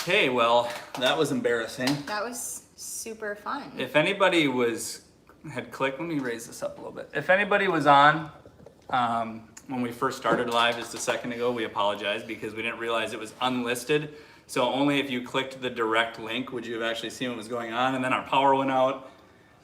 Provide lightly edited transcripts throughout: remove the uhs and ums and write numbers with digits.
Okay, well, that was embarrassing. That was super fun. If anybody had clicked, let me raise this up a little bit. If anybody was on when we first started live just a second ago, we apologize because we didn't realize it was unlisted. So only if you clicked the direct link would you have actually seen what was going on, and then our power went out.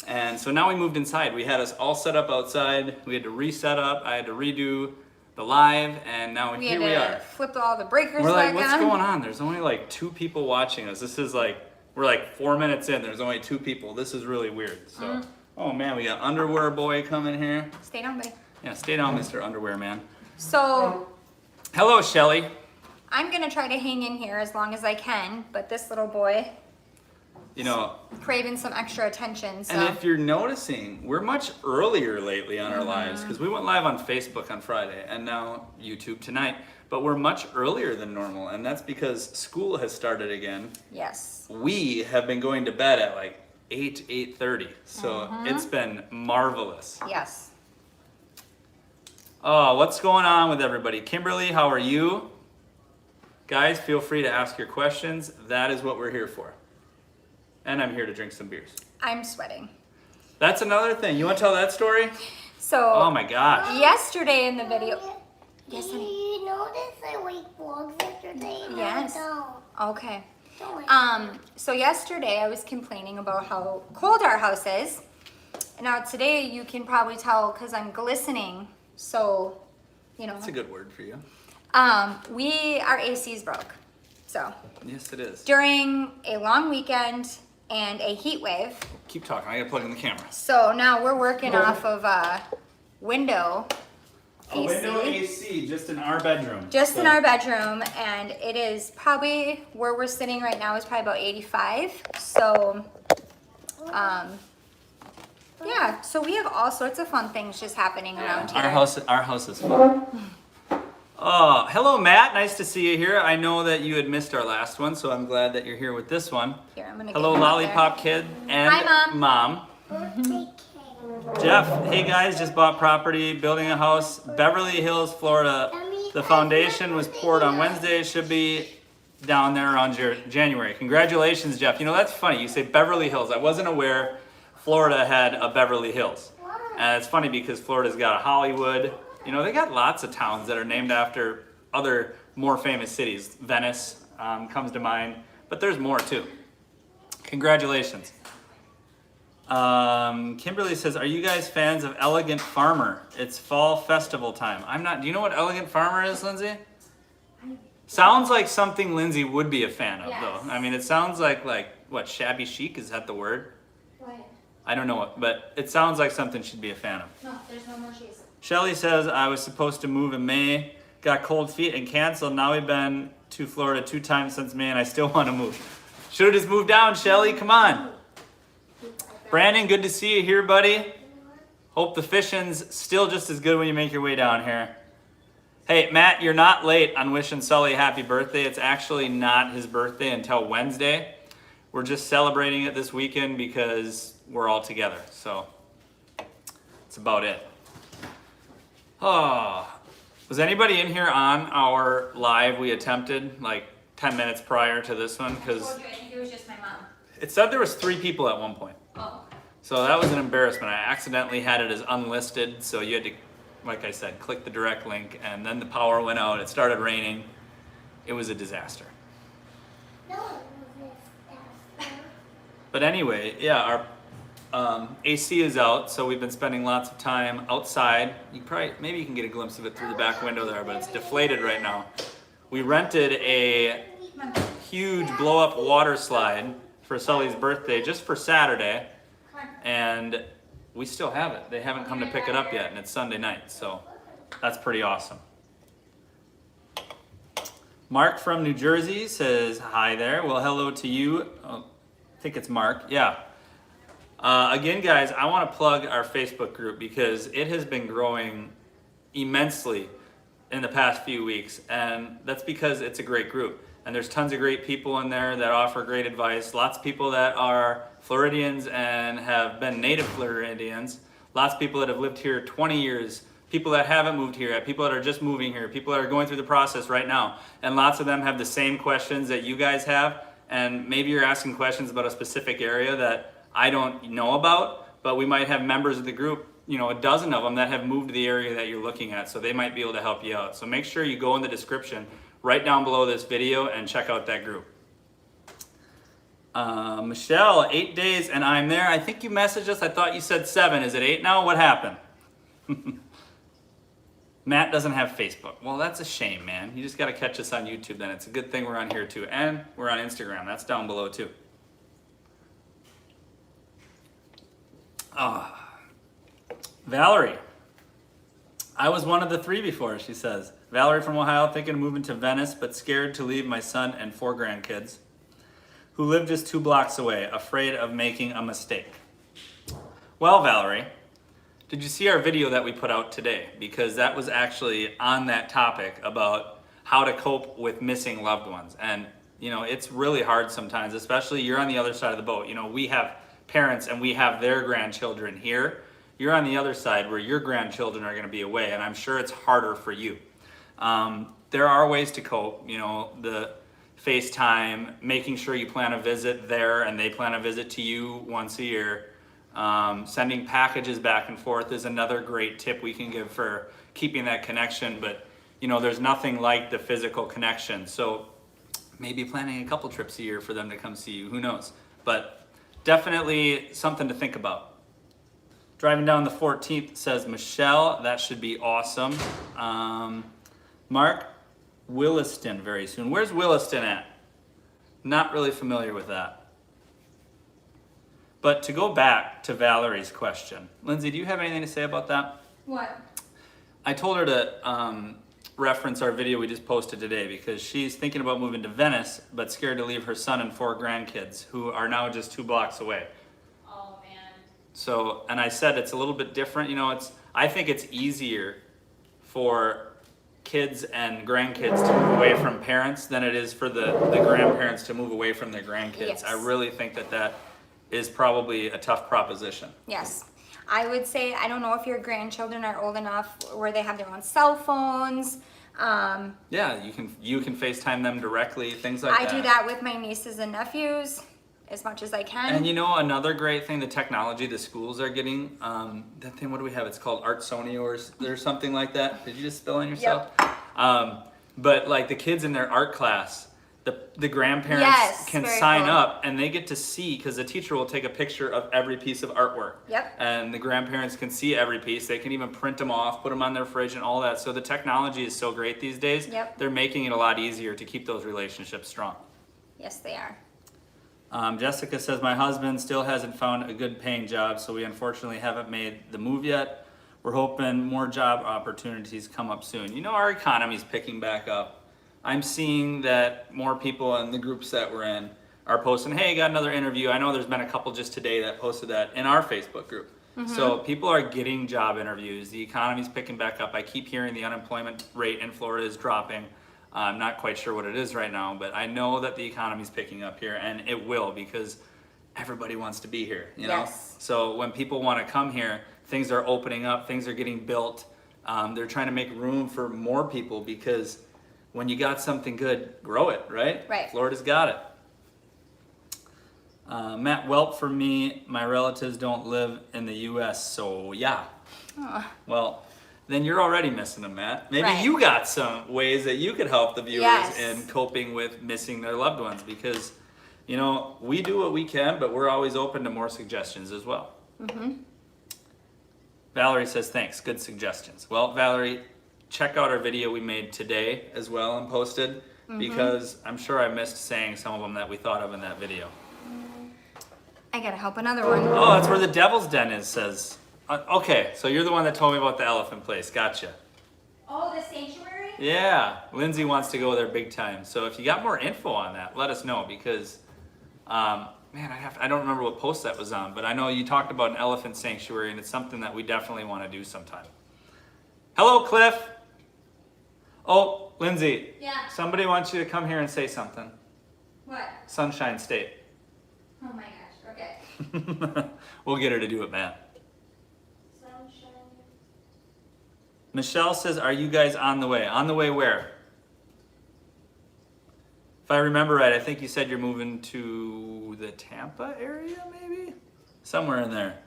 And so now we moved inside. We had us all set up outside. We had to reset up. I had to redo the live, and now here we are. Flip all the breakers We're like, back what's on. going on? There's only like 2 people watching us. This is like, we're like 4 minutes in. There's only 2 people. This is really weird. So, oh man, we got Underwear Boy coming here. Stay down, buddy. Yeah, stay down, Mr. Underwear Man. So, hello, Shelly. I'm gonna try to hang in here as long as I can, but this little boy, you know, craving some extra attention. So. And if you're noticing, we're much earlier lately on our lives because we went live on Facebook on Friday and now YouTube tonight. But we're much earlier than normal, and that's because school has started again. Yes. We have been going to bed at like 8:30, so it's been marvelous. Yes. Oh, what's going on with everybody? Kimberly, how are you? Guys, feel free to ask your questions. That is what we're here for. And I'm here to drink some beers. I'm sweating. That's another thing. You want to tell that story? So. Oh my gosh. Yesterday in the video. Yes, Did honey. you notice I like vlogs yesterday? No, Yes. Don't. Okay. Don't. So yesterday I was complaining about how cold our house is. Now today you can probably tell because I'm glistening. So, you know. That's a good word for you. Our AC's broke. So. Yes, it is. During a long weekend and a heat wave. Keep talking. I gotta plug in the camera. So now we're working off of a window AC. A window AC, just in our bedroom. Just in our bedroom, and it is probably where we're sitting right now is probably about 85. So, yeah. So we have all sorts of fun things just happening around here. Our house is fun. Oh, hello, Matt. Nice to see you here. I know that you had missed our last one, so I'm glad that you're here with this one. Here, I'm gonna Hello, get him out Lollipop Kid and Hi, Mom. Birthday cake. Jeff, hey guys, just bought property, building a house, Beverly Hills, Florida. The foundation was poured on Wednesday. Should be down there around January. Congratulations, Jeff. You know, that's funny. You say Beverly Hills. I wasn't aware Florida had a Beverly Hills. And it's funny because Florida's got a Hollywood. You know, they got lots of towns that are named after other more famous cities. Venice comes to mind, but there's more too. Congratulations. Kimberly says, are you guys fans of Elegant Farmer? It's fall festival time. I'm not. Do you know what Elegant Farmer is, Lindsay? Sounds like something Lindsay would be a fan of, though. I mean, it sounds like what, shabby chic? Is that the word? What? I don't know what, but it sounds like something she'd be a fan of. No, there's no more cheese. Shelly says, I was supposed to move in May, got cold feet and canceled. Now we've been to Florida 2 times since May and I still want to move. Should have just moved down, Shelly. Come on. Brandon, good to see you here, buddy. Hope the fishing's still just as good when you make your way down here. Hey, Matt, you're not late on wishing Sully happy birthday. It's actually not his birthday until Wednesday. We're just celebrating it this weekend because we're all together. So that's about it. Oh, was anybody in here on our live we attempted like 10 minutes prior to this one? Because I think it was just my mom. it said there was 3 people at one point. Oh. So that was an embarrassment. I accidentally had it as unlisted, so you had to, like I said, click the direct link, and then the power went out. It started raining. It was a disaster. No, it was But anyway, yeah, our AC is out, so we've been spending lots of time outside. Maybe you can get a glimpse of it through the back window there, but it's deflated right now. We rented a huge blow-up water slide for Sully's birthday just for Saturday, and we still have it. They haven't come to pick it up yet, and it's Sunday night, so that's pretty awesome. Mark from New Jersey says, hi there. Well, hello to you. Oh, I think it's Mark. Yeah. Again, guys, I want to plug our Facebook group because it has been growing immensely in the past few weeks, and that's because it's a great group. And there's tons of great people in there that offer great advice. Lots of people that are Floridians and have been native Floridians. Lots of people that have lived here 20 years. People that haven't moved here yet. People that are just moving here. People that are going through the process right now. And lots of them have the same questions that you guys have. and maybe you're asking questions about a specific area that I don't know about, but we might have members of the group, you know, a dozen of them that have moved to the area that you're looking at, so they might be able to help you out. So make sure you go in the description right down below this video and check out that group. Michelle, 8 days and I'm there. I think you messaged us. I thought you said 7. Is it 8 now? What happened? Matt doesn't have Facebook. Well, that's a shame, man. You just got to catch us on YouTube then. It's a good thing we're on here too. And we're on Instagram. That's down below too. Valerie. I was one of the 3 before, she says. Valerie from Ohio, thinking of moving to Venice, but scared to leave my son and 4 grandkids who live just 2 blocks away, afraid of making a mistake. Well, Valerie, did you see our video that we put out today? Because that was actually on that topic about how to cope with missing loved ones. And, you know, it's really hard sometimes, especially you're on the other side of the boat. You know, we have parents and we have their grandchildren here. You're on the other side where your grandchildren are going to be away, and I'm sure it's harder for you. There are ways to cope, you know, the FaceTime, making sure you plan a visit there and they plan a visit to you once a year. Sending packages back and forth is another great tip we can give for keeping that connection, but you know, there's nothing like the physical connection. So maybe planning a couple trips a year for them to come see you, who knows? But definitely something to think about. Driving down the 14th says Michelle, that should be awesome. Mark, Williston very soon. Where's Williston at? Not really familiar with that. But to go back to Valerie's question, Lindsay, do you have anything to say about that? What? I told her to reference our video we just posted today because she's thinking about moving to Venice, but scared to leave her son and 4 grandkids who are now just 2 blocks away. Oh, man. So, and I said it's a little bit different. You know, I think it's easier for kids and grandkids to move away from parents than it is for the grandparents to move away from their grandkids. Yes. I really think that is probably a tough proposition. Yes. I would say, I don't know if your grandchildren are old enough where they have their own cell phones. Yeah, you can FaceTime them directly, things like that. I do that with my nieces and nephews as much as I can. And you know, another great thing, the technology the schools are getting, that thing, what do we have? It's called Artsonio or something like that. Did you just spill on yourself? Yep. But like the kids in their art class, the grandparents can sign up and they get to see, because the teacher will take a picture of every piece of artwork. Yep. And the grandparents can see every piece. They can even print them off, put them on their fridge and all that. So the technology is so great these days. Yep. They're making it a lot easier to keep those relationships strong. Yes, they are. Jessica says, my husband still hasn't found a good paying job, so we unfortunately haven't made the move yet. We're hoping more job opportunities come up soon. You know, our economy's picking back up. I'm seeing that more people in the groups that we're in are posting, hey, got another interview. I know there's been a couple just today that posted that in our Facebook group. Mm-hmm. So people are getting job interviews. The economy's picking back up. I keep hearing the unemployment rate in Florida is dropping. I'm not quite sure what it is right now, but I know that the economy's picking up here, and it will, because everybody wants to be here, you know? Yes. So when people want to come here, things are opening up, things are getting built. They're trying to make room for more people, because when you got something good, grow it, right? Right. Florida's got it. Matt, Welp, for me, my relatives don't live in the U.S., so yeah. Oh. Well, then you're already missing them, Matt. Maybe Right. you got some ways that you could help the viewers Yes. in coping with missing their loved ones, because, you know, we do what we can, but we're always open to more suggestions as well. Mm-hmm. Valerie says, thanks, good suggestions. Well, Valerie, check out our video we made today as well and posted, because I'm sure I missed saying some of them that we thought of in that video. I gotta help another one. Oh, that's where the Devil's Den is, says. Okay, so you're the one that told me about the elephant place. Gotcha. Oh, the sanctuary? Yeah, Lindsay wants to go there big time. So if you got more info on that, let us know, because, man, I don't remember what post that was on, but I know you talked about an elephant sanctuary, and it's something that we definitely want to do sometime. Hello, Cliff. Oh, Lindsay. Yeah. Somebody wants you to come here and say something. What? Sunshine State. Oh my gosh, okay. We'll get her to do it, Matt. Sunshine. Michelle says, are you guys on the way? On the way where? If I remember right, I think you said you're moving to the Tampa area, maybe? Somewhere in there.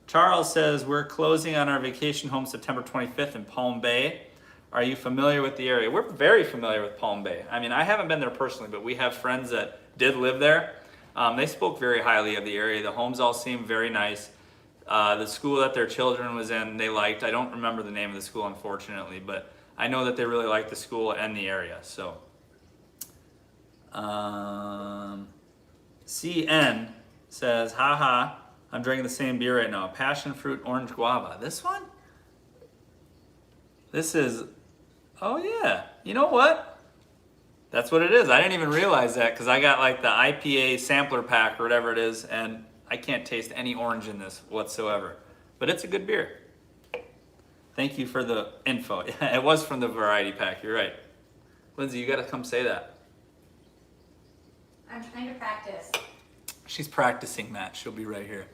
Charles says, we're closing on our vacation home September 25th in Palm Bay. Are you familiar with the area? We're very familiar with Palm Bay. I mean, I haven't been there personally, but we have friends that did live there. They spoke very highly of the area. The homes all seemed very nice. The school that their children was in, they liked. I don't remember the name of the school, unfortunately, but I know that they really liked the school and the area. So, CN says, haha, I'm drinking the same beer right now. Passion fruit, orange guava. This one? This is, oh yeah. You know what? That's what it is. I didn't even realize that because I got like the IPA sampler pack or whatever it is, and I can't taste any orange in this whatsoever. But it's a good beer. Thank you for the info. It was from the variety pack. You're right. Lindsay, you got to come say that. I'm trying to practice. She's practicing that. She'll be right here.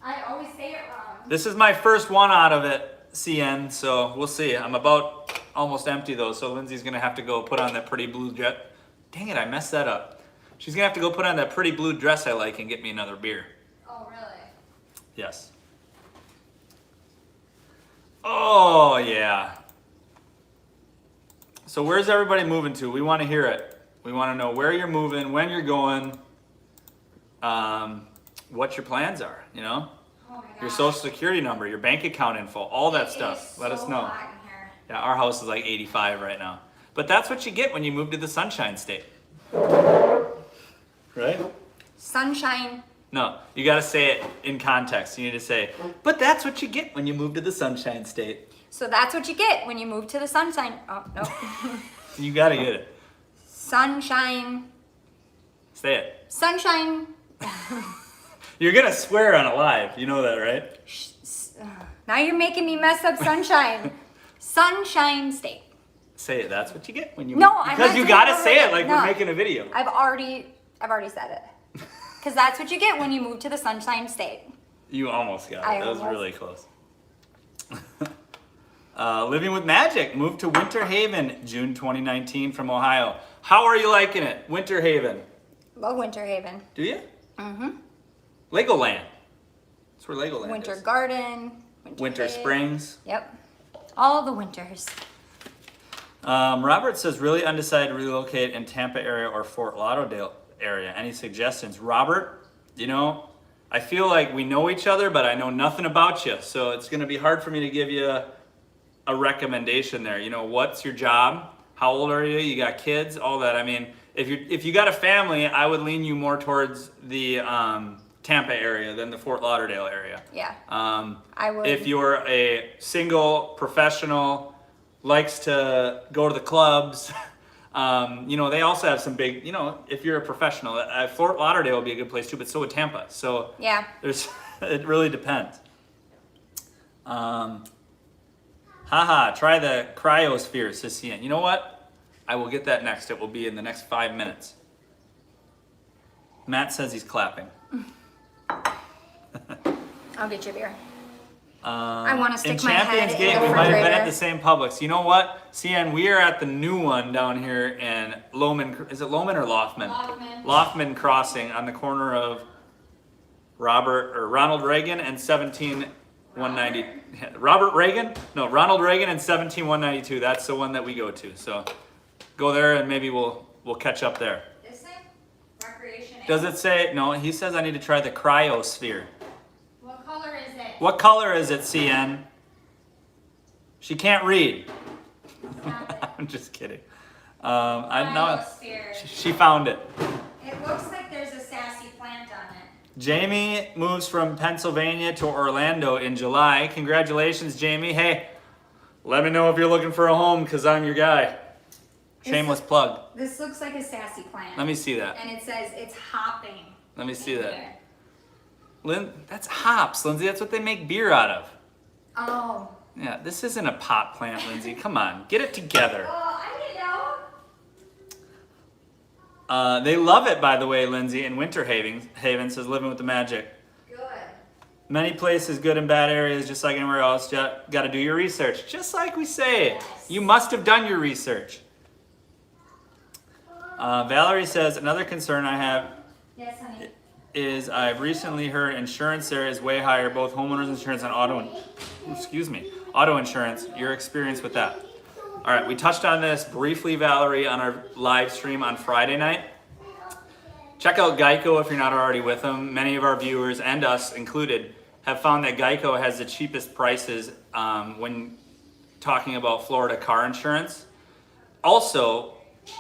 I always say it wrong. This is my first one out of it, CN, so we'll see. I'm about almost empty though, so Lindsay's gonna have to go put on that pretty blue dress. Dang it, I messed that up. She's gonna have to go put on that pretty blue dress I like and get me another beer. Oh, really? Yes. Oh, yeah. So where's everybody moving to? We want to hear it. We want to know where you're moving, when you're going, what your plans are, you know? Oh my gosh. Your social security number, your bank account info, all that It stuff. is Let us so know. hot in here. Yeah, our house is like 85 right now. But that's what you get when you move to the Sunshine State. Right? Sunshine. No, you got to say it in context. You need to say, but that's what you get when you move to the Sunshine State. So that's what you get when you move to the sunshine. Oh, no. You got to get it. Sunshine. Say it. Sunshine. You're going to swear on it live. You know that, right? Now you're making me mess up sunshine. Sunshine State. Say it. That's what you get when you No, move. I'm Because not you doing got it to say it already. like No. we're making a video. I've already said it. Because that's what you get when you move to the Sunshine State. You almost got it. I That was almost. really close. Living with Magic moved to Winter Haven, June 2019 from Ohio. How are you liking it? Winter Haven. Love Winter Haven. Do you? Mm-hmm. Legoland. That's where Legoland Winter is. Garden. Winter Haven. Springs. Yep. All the winters. Robert says, really undecided to relocate in Tampa area or Fort Lauderdale area. Any suggestions? Robert, you know, I feel like we know each other, but I know nothing about you. So it's going to be hard for me to give you a recommendation there. You know, what's your job? How old are you? You got kids? All that. I mean, if you got a family, I would lean you more towards the Tampa area than the Fort Lauderdale area. Yeah. I would. If you're a single professional, likes to go to the clubs, you know, they also have some big, you know, if you're a professional, Fort Lauderdale would be a good place too, but so would Tampa. So Yeah. it really depends. Haha, try the cryosphere, says Cian. You know what? I will get that next. It will be in the next 5 minutes. Matt says he's clapping. I'll get you a beer. I want to stick in my Champions head Gate, in the we might have been refrigerator. at the same Publix. You know what? CN, we are at the new one down here in Lohman. Is it Lohman or Lothman? Lothman. Lothman Crossing on the corner of Ronald Reagan and 17190. Robert Reagan? No, Ronald Reagan and 17192. That's the one that we go to. So go there and maybe we'll catch up there. This thing? Recreation. Does it say? No, he says I need to try the cryosphere. What color is it? What color is it, CN? She can't read. I'm just kidding. I know Cryosphere. she found it. It looks like there's a sassy plant on it. Jamie moves from Pennsylvania to Orlando in July. Congratulations, Jamie. Hey, let me know if you're looking for a home because I'm your guy. Shameless plug. This looks like a sassy plant. Let me see that. And it says it's hopping. Let me see in that. here. That's hops, Lindsay. That's what they make beer out of. Oh. Yeah, this isn't a pot plant, Lindsay. Come on, get it together. Oh, I didn't know. They love it, by the way, Lindsay, in Winter Haven says living with the magic. Good. Many places, good and bad areas, just like anywhere else. Got to do your research, just like we say. Yes. You must have done your research. Valerie says, another concern I have Yes, honey. is I've recently heard insurance there is way higher, both homeowners insurance and auto insurance. Your experience with that? All right, we touched on this briefly, Valerie, on our live stream on Friday night. Check out Geico if you're not already with them. Many of our viewers, and us included, have found that Geico has the cheapest prices when talking about Florida car insurance. Also,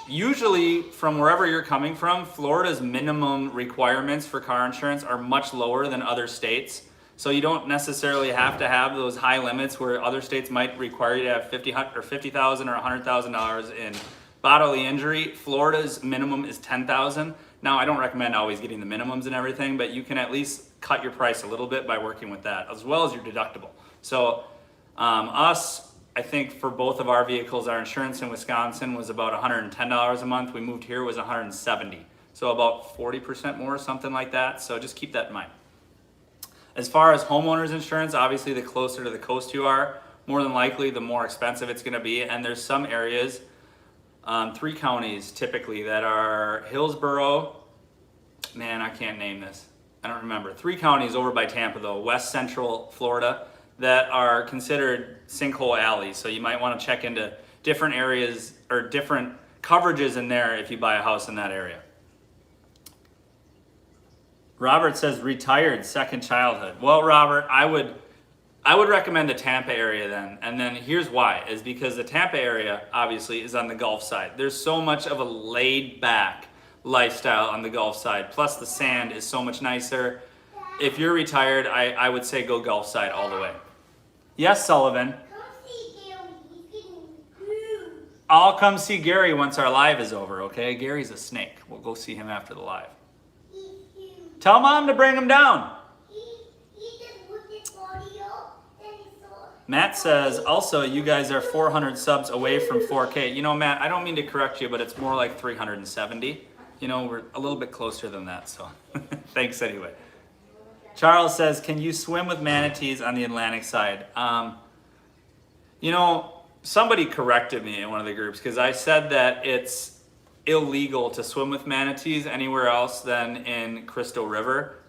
usually from wherever you're coming from, Florida's minimum requirements for car insurance are much lower than other states. So you don't necessarily have to have those high limits where other states might require you to have $50,000 or $100,000 in bodily injury. Florida's minimum is $10,000. Now, I don't recommend always getting the minimums and everything, but you can at least cut your price a little bit by working with that, as well as your deductible. So I think for both of our vehicles, our insurance in Wisconsin was about $110 a month. We moved here, it was $170. So about 40% more, something like that. So just keep that in mind. As far as homeowners insurance, obviously the closer to the coast you are, more than likely the more expensive it's gonna be. And there's some areas, 3 counties typically, that are Hillsborough, man, I can't name this. I don't remember. 3 counties over by Tampa though, west central Florida, that are considered sinkhole alleys. So you might want to check into different areas or different coverages in there if you buy a house in that area. Robert says retired, second childhood. Well, Robert, I would recommend the Tampa area then. And then here's why, is because the Tampa area obviously is on the Gulf side. There's so much of a laid back lifestyle on the Gulf side. Plus the sand is so much nicer. If you're retired, I would say go Gulf side all the way. Yes, Sullivan. Come see Gary. He's getting huge. I'll come see Gary once our live is over, okay? Gary's a snake. We'll go see him after the live. He's huge. Tell Mom to bring him down. He just whipped his body up, then he saw. Matt says, also, you guys are 400 subs away from 4K. You know, Matt, I don't mean to correct you, but it's more like 370. You know, we're a little bit closer than that, so thanks anyway. Charles says, can you swim with manatees on the Atlantic side? You know, somebody corrected me in one of the groups because I said that it's illegal to swim with manatees anywhere else than in Crystal River.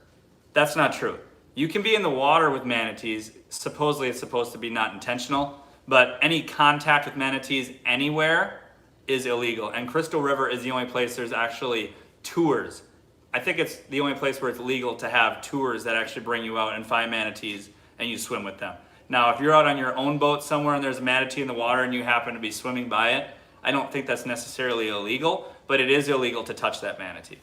That's not true. You can be in the water with manatees. Supposedly it's supposed to be not intentional, but any contact with manatees anywhere is illegal. And Crystal River is the only place there's actually tours. I think it's the only place where it's legal to have tours that actually bring you out and find manatees and you swim with them. Now, if you're out on your own boat somewhere and there's a manatee in the water and you happen to be swimming by it, I don't think that's necessarily illegal, but it is illegal to touch that manatee.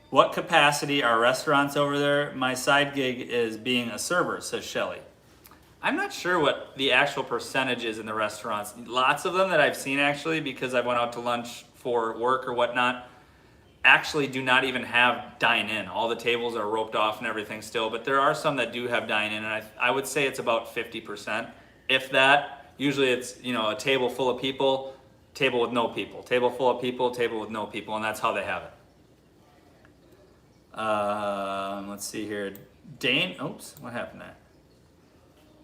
What capacity are restaurants over there? My side gig is being a server, says Shelly. I'm not sure what the actual percentage is in the restaurants. Lots of them that I've seen actually, because I went out to lunch for work or whatnot, actually do not even have dine-in. All the tables are roped off and everything still, but there are some that do have dine-in, and I would say it's about 50%. If that, usually it's, you know, a table full of people, table with no people, table full of people, table with no people, and that's how they have it. Let's see here. Oops, what happened there?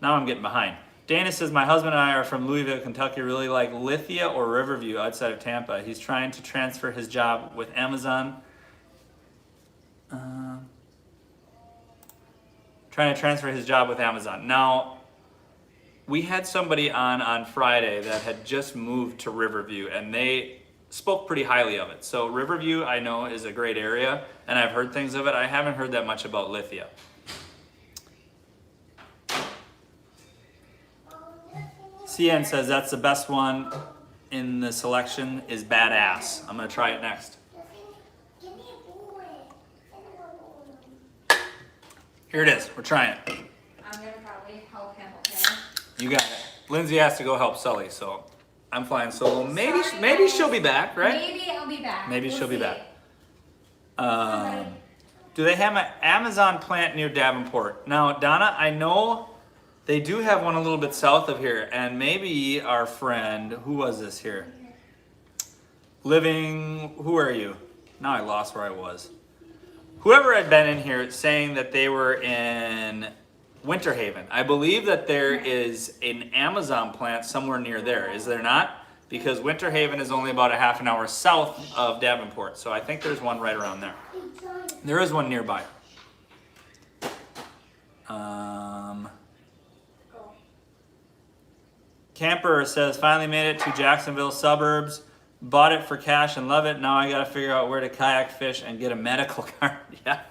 Now I'm getting behind. Dana says, my husband and I are from Louisville, Kentucky, really like Lithia or Riverview outside of Tampa. He's trying to transfer his job with Amazon. Now, we had somebody on Friday that had just moved to Riverview, and they spoke pretty highly of it. So Riverview, I know, is a great area, and I've heard things of it. I haven't heard that much about Lithia. CN says that's the best one in the selection is Badass. I'm gonna try it next. Give me a boy. Here it is, we're trying it. I'm gonna probably help him, okay? You got it. Lindsay has to go help Sully, so I'm flying solo. Maybe she'll be back, right? Maybe I'll be back. Maybe she'll be see. back. Do they have an Amazon plant near Davenport? Now, Donna, I know they do have one a little bit south of here, and maybe our friend, who was this here? Who are you? Now I lost where I was. Whoever had been in here saying that they were in Winter Haven. I believe that there is an Amazon plant somewhere near there, is there not? because Winter Haven is only about a half an hour south of Davenport. So I think there's one right around there. There is one nearby. Camper says, finally made it to Jacksonville suburbs. Bought it for cash and love it. Now I got to figure out where to kayak fish and get a medical card. Yeah,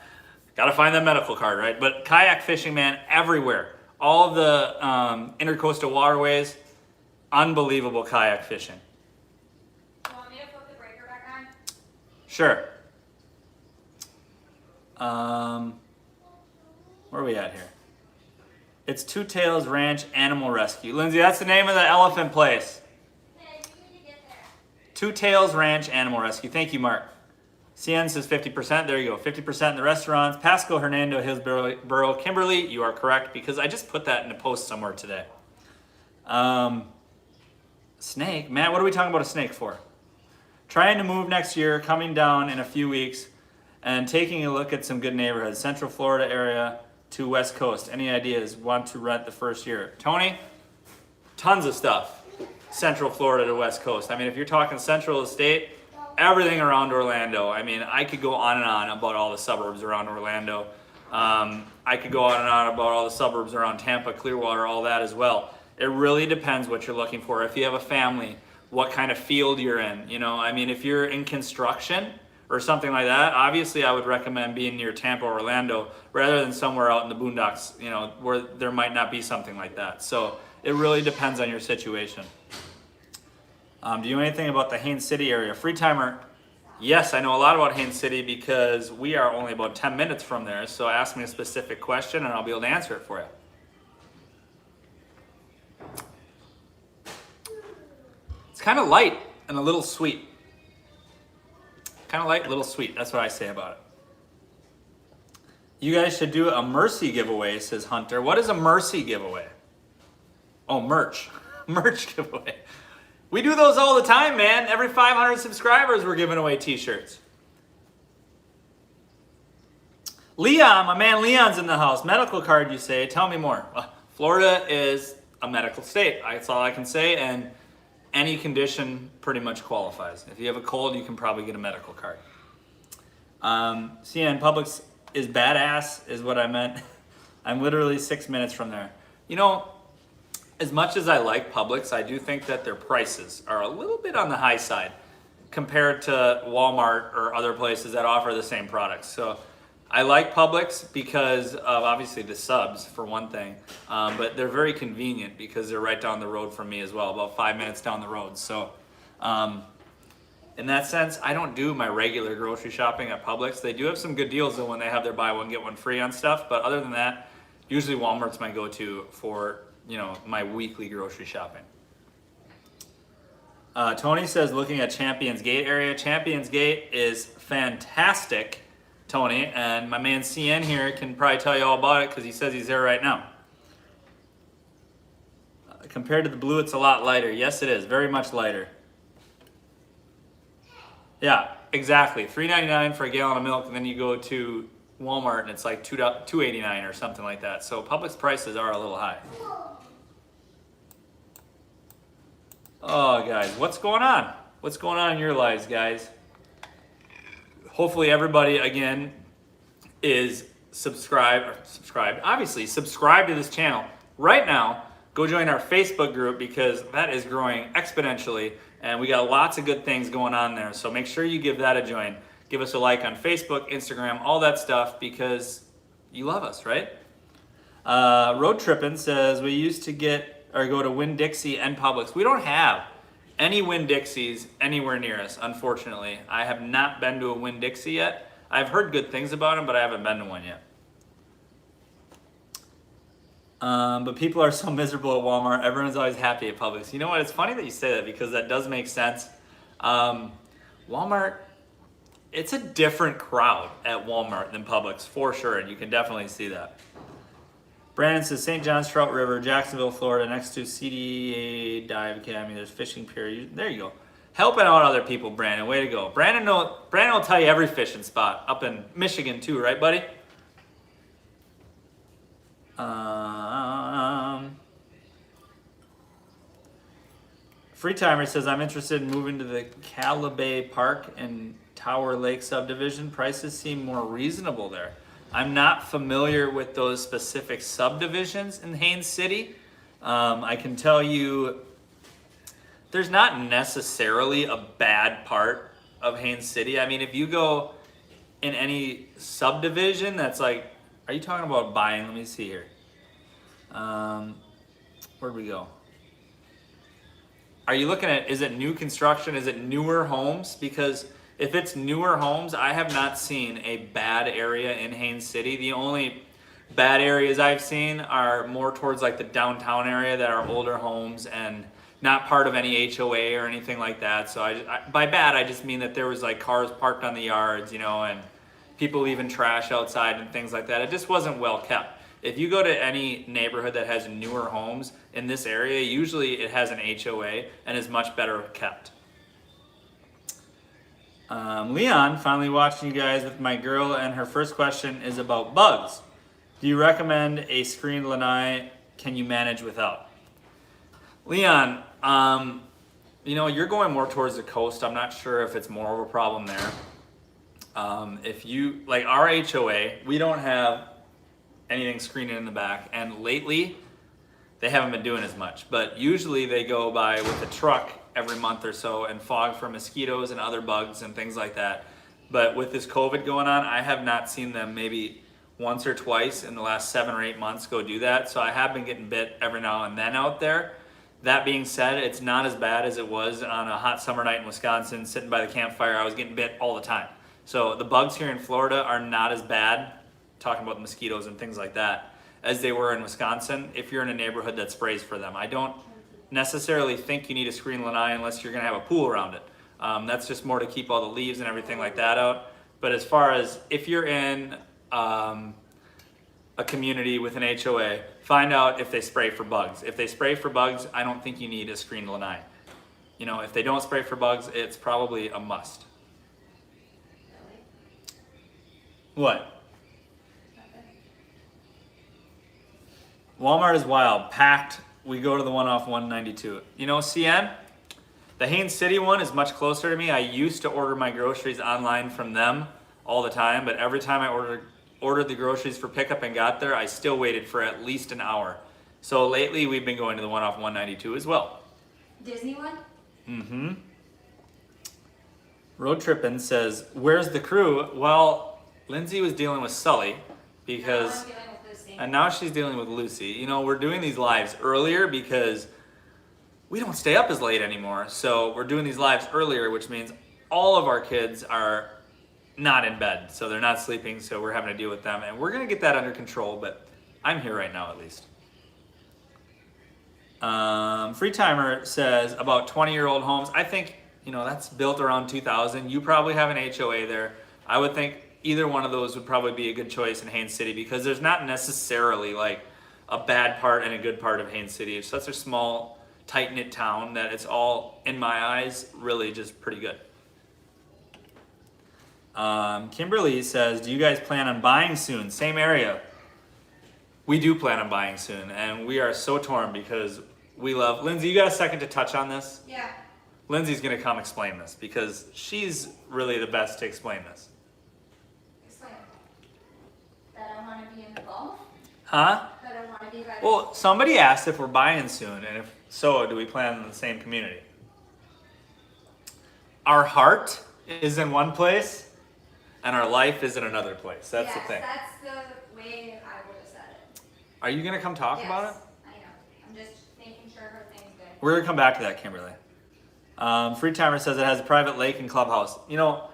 got to find that medical card, right? But kayak fishing, man, everywhere. All of the intercoastal waterways, unbelievable kayak fishing. You want me to put the breaker back on? Sure. Where are we at here? It's Two Tails Ranch Animal Rescue. Lindsay, that's the name of the elephant place. Two Tails Ranch Animal Rescue. Thank you, Mark. CN says 50%. There you go. 50% in the restaurants. Pasco, Hernando, Hillsborough, Kimberly, you are correct because I just put that in a post somewhere today. Snake. Matt, what are we talking about a snake for? Trying to move next year, coming down in a few weeks, and taking a look at some good neighborhoods. Central Florida area to West Coast. Any ideas? Want to rent the first year? Tony? Tons of stuff. Central Florida to West Coast. I mean, if you're talking central state, everything around Orlando. I mean, I could go on and on about all the suburbs around Orlando. I could go on and on about all the suburbs around Tampa, Clearwater, all that as well. It really depends what you're looking for. If you have a family, what kind of field you're in. You know, I mean, if you're in construction or something like that, obviously I would recommend being near Tampa or Orlando rather than somewhere out in the boondocks, you know, where there might not be something like that. So it really depends on your situation. Do you know anything about the Haines City area? Free timer, yes, I know a lot about Haines City because we are only about 10 minutes from there. So ask me a specific question and I'll be able to answer it for you. It's kind of light and a little sweet. Kind of light, a little sweet. That's what I say about it. You guys should do a mercy giveaway, says Hunter. What is a mercy giveaway? Oh, merch. Merch giveaway. We do those all the time, man. Every 500 subscribers, we're giving away t-shirts. Leon, my man Leon's in the house. Medical card, you say. Tell me more. Florida is a medical state. That's all I can say. And any condition pretty much qualifies. If you have a cold, you can probably get a medical card. CN Publix is badass, is what I meant. I'm literally 6 minutes from there. You know, as much as I like Publix, I do think that their prices are a little bit on the high side compared to Walmart or other places that offer the same products. So I like Publix because of obviously the subs for one thing, but they're very convenient because they're right down the road from me as well, about 5 minutes down the road. So in that sense, I don't do my regular grocery shopping at Publix. They do have some good deals though when they have their buy one, get one free on stuff. But other than that, usually Walmart's my go-to for, you know, my weekly grocery shopping. Tony says looking at Champions Gate area. Champions Gate is fantastic, Tony, and my man CN here can probably tell you all about it because he says he's there right now. Compared to the blue, it's a lot lighter. Yes, it is. Very much lighter. Yeah, exactly. $3.99 for a gallon of milk, and then you go to Walmart and it's like $2.89 or something like that. So Publix prices are a little high. Oh, guys, what's going on? What's going on in your lives, guys? Hopefully everybody, again, is subscribed. Obviously, subscribe to this channel. Right now, go join our Facebook group because that is growing exponentially, and we got lots of good things going on there. So make sure you give that a join. Give us a like on Facebook, Instagram, all that stuff because you love us, right? Road Trippin' says we used to go to Winn-Dixie and Publix. We don't have any Winn-Dixies anywhere near us, unfortunately. I have not been to a Winn-Dixie yet. I've heard good things about them, but I haven't been to one yet. But people are so miserable at Walmart. Everyone's always happy at Publix. You know what? It's funny that you say that because that does make sense. Walmart, it's a different crowd at Walmart than Publix, for sure, and you can definitely see that. Brandon says St. John's Trout River, Jacksonville, Florida, next to CDA Dive Academy. There's fishing pier. There you go. Helping out other people, Brandon. Way to go. Brandon will tell you every fishing spot up in Michigan too, right, buddy? Free Timer says, I'm interested in moving to the Calabay Park and Tower Lake subdivision. Prices seem more reasonable there. I'm not familiar with those specific subdivisions in Haines City. I can tell you there's not necessarily a bad part of Haines City. I mean, if you go in any subdivision that's like, are you talking about buying? Let me see here. Where'd we go? Are you looking at, is it new construction? Is it newer homes? Because if it's newer homes, I have not seen a bad area in Haines City. The only bad areas I've seen are more towards like the downtown area that are older homes and not part of any HOA or anything like that. So by bad, I just mean that there was like cars parked on the yards, you know, and people leaving trash outside and things like that. It just wasn't well kept. If you go to any neighborhood that has newer homes in this area, usually it has an HOA and is much better kept. Leon, finally watching you guys with my girl, and her first question is about bugs. Do you recommend a screened lanai? Can you manage without? Leon, you know, you're going more towards the coast. I'm not sure if it's more of a problem there. If you, like our HOA, we don't have anything screened in the back, and lately they haven't been doing as much, but usually they go by with a truck every month or so and fog for mosquitoes and other bugs and things like that. But with this COVID going on, I have not seen them maybe once or twice in the last 7 or 8 months go do that. So I have been getting bit every now and then out there. That being said, it's not as bad as it was on a hot summer night in Wisconsin, sitting by the campfire. I was getting bit all the time. So the bugs here in Florida are not as bad, talking about the mosquitoes and things like that, as they were in Wisconsin if you're in a neighborhood that sprays for them. I don't necessarily think you need a screen lanai unless you're gonna have a pool around it. That's just more to keep all the leaves and everything like that out. But as far as if you're in a community with an HOA, find out if they spray for bugs. If they spray for bugs, I don't think you need a screen lanai. You know, if they don't spray for bugs, it's probably a must. What? Walmart is wild, packed. We go to the one off 192. You know, CN, the Haines City one is much closer to me. I used to order my groceries online from them all the time, but every time I ordered the groceries for pickup and got there, I still waited for at least an hour. So lately we've been going to the one off 192 as well. Disney one? Mm-hmm. Road Trippin' says, where's the crew? Well, Lindsay was dealing with Sully because... And now she's dealing with Lucy. You know, we're doing these lives earlier because we don't stay up as late anymore. So we're doing these lives earlier, which means all of our kids are not in bed. So they're not sleeping, so we're having to deal with them. And we're going to get that under control, but I'm here right now at least. Free Timer says about 20-year-old homes. I think, you know, that's built around 2000. You probably have an HOA there. I would think either one of those would probably be a good choice in Haines City because there's not necessarily like a bad part and a good part of Haines City. It's such a small, tight-knit town that it's all, in my eyes, really just pretty good. Kimberly says, do you guys plan on buying soon? Same area. We do plan on buying soon, and we are so torn because we love... Lindsay, you got a second to touch on this? Yeah. Lindsay's going to come explain this because she's really the best to explain this. That I want to be in the golf? Huh? That I want to be by the... Well, somebody asked if we're buying soon, and if so, do we plan in the same community? Our heart is in one place, and our life is in another place. That's the thing. That's the way I would have said it. Are you gonna come talk about it? I know. I'm just making sure her thing's good. We're gonna come back to that, Kimberly. Free Timer says it has a private lake and clubhouse. You know,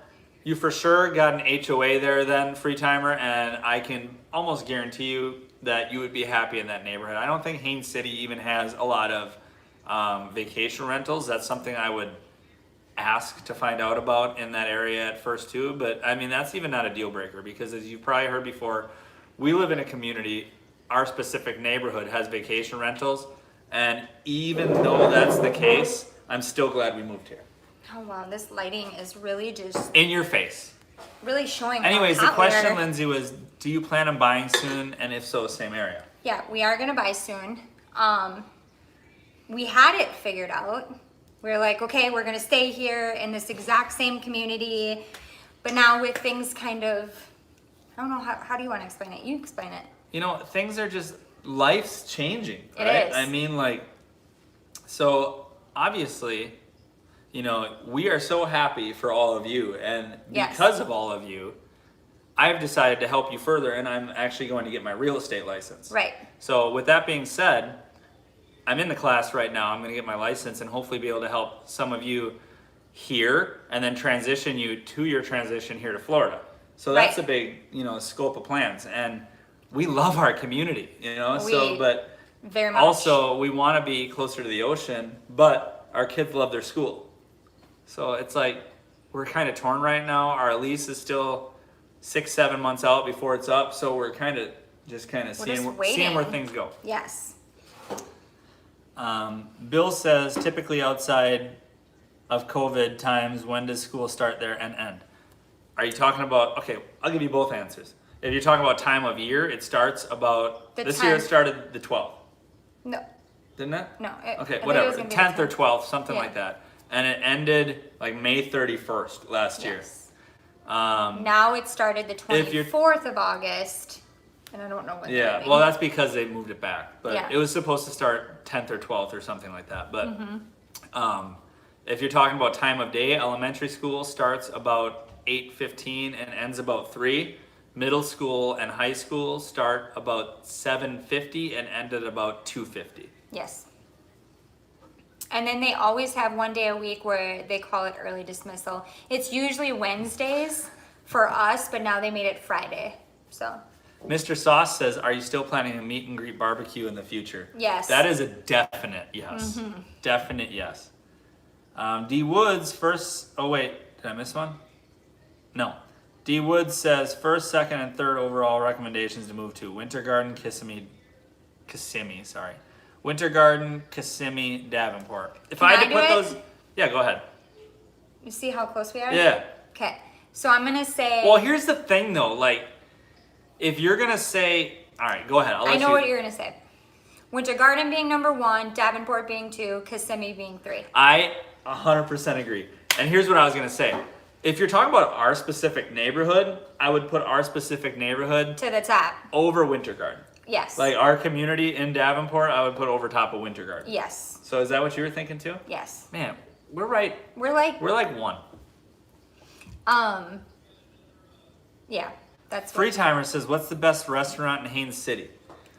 you for sure got an HOA there then, Free Timer, and I can almost guarantee you that you would be happy in that neighborhood. I don't think Haines City even has a lot of vacation rentals. That's something I would ask to find out about in that area at first too. But I mean, that's even not a deal breaker because as you've probably heard before, we live in a community, our specific neighborhood has vacation rentals. And even though that's the case, I'm still glad we moved here. Oh wow, this lighting is really just In your face. really showing. Anyways, how the hot we question, are. Lindsay, was do you plan on buying soon? And if so, same area? Yeah, we are gonna buy soon. We had it figured out. we're like, okay, we're gonna stay here in this exact same community. But now with things kind of, I don't know, how do you want to explain it? You explain it. You know, things are just, life's changing, It right? is. I mean, like, so obviously, you know, we are so happy for all of you. And Yes. because of all of you, I've decided to help you further, and I'm actually going to get my real estate license. Right. So with that being said, I'm in the class right now. I'm going to get my license and hopefully be able to help some of you here and then transition you to your transition here to Florida. So that's Right. a big, you know, scope of plans. And we love our community, you know, We but very much. also we want to be closer to the ocean, but our kids love their school. So it's like, we're kind of torn right now. Our lease is still 6-7 months out before it's up. So we're kind of just seeing where waiting. things go. Yes. Bill says typically outside of COVID times, when does school start there and end? Are you talking about, okay, I'll give you both answers. If you're talking about time of year, it starts about, The this year it 10th. started the 12th, No. didn't it? No. Okay, I think it whatever, was gonna be 10th or 10th. 12th, something Yeah. like that. And it ended like May 31st last year. Yes. Um, Now it started the If you're- 24th of August, and I don't know when. they're yeah, moving. well that's because they moved it back. But Yeah. it was supposed to start 10th or 12th or something like that. But Mm-hmm. if you're talking about time of day, elementary school starts about 8:15 and ends about 3. Middle school and high school start about 7:50 and end at about 2:50. Yes. And then they always have one day a week where they call it early dismissal. It's usually Wednesdays for us, but now they made it Friday. So, Mr. Sauce says, are you still planning a meet and greet barbecue in the future? yes. That is a definite yes. Definite yes. D Woods first, oh wait, did I miss one? No. D Woods says first, second, and third overall recommendations to move to Winter Garden, Kissimmee, sorry. Winter Garden, Kissimmee, Davenport. If Can I had I to do put it? those, yeah, go ahead. You see how close we are? Yeah. Okay. So I'm going to say. Well, here's the thing though, like, if you're gonna say, all right, go ahead. I'll let I know you. what you're going to say. Winter Garden being number 1, Davenport being 2, Kissimmee being 3. I 100% agree. And here's what I was gonna say. If you're talking about our specific neighborhood, I would put our specific neighborhood To the top. over Winter Garden. Yes. Like our community in Davenport, I would put over top of Winter Garden. Yes. So is that what you were thinking too? Yes. Man, we're right. We're like, one. yeah. That's Free what, Timer says, what's the best restaurant in Haines City?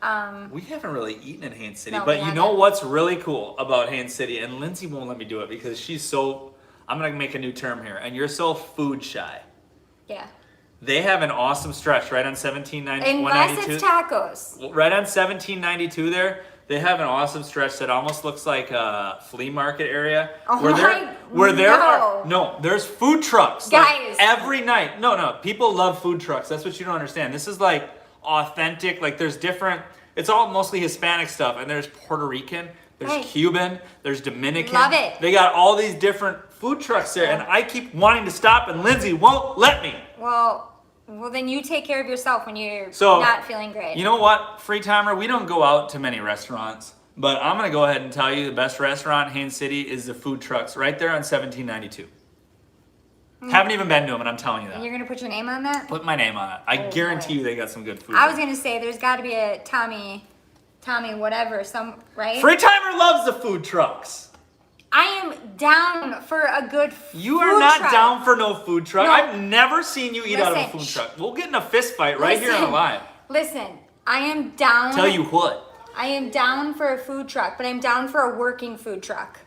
um, We haven't really eaten in Haines City, No, but we you know haven't. what's really cool about Haines City? And Lindsay won't let me do it because she's so, I'm gonna make a new term here, and you're so food shy. yeah. They have an awesome stretch right on 1790, Unless 192. it's tacos. Right on 1792 there, they have an awesome stretch that almost looks like a flea market area. Oh no. There's food trucks. Guys. Like every night. No, people love food trucks. That's what you don't understand. This is like authentic, like there's different, it's all mostly Hispanic stuff, and there's Puerto Rican, there's Right. Cuban, there's Dominican. Love it. They got all these different food trucks there, and I keep wanting to stop, and Lindsay won't let me. Well, then you take care of yourself when you're So, not feeling great. You know what, Free Timer? We don't go out to many restaurants, but I'm gonna go ahead and tell you the best restaurant in Haines City is the food trucks right there on 1792. Haven't even been to them, and I'm telling you that. You're gonna put your name on that? Put my name on it. I Oh, guarantee boy. you they got some good food. I was there. gonna say there's got to be a Tommy, whatever, right? Free Timer loves the food trucks. I am down for a good You food are not truck. down for no food truck. No. I've never seen you eat out of a Listen, food shh. truck. We'll get in a fist fight right here on live. Listen, I am down. Tell you what. I am down for a food truck, but I'm down for a working food truck.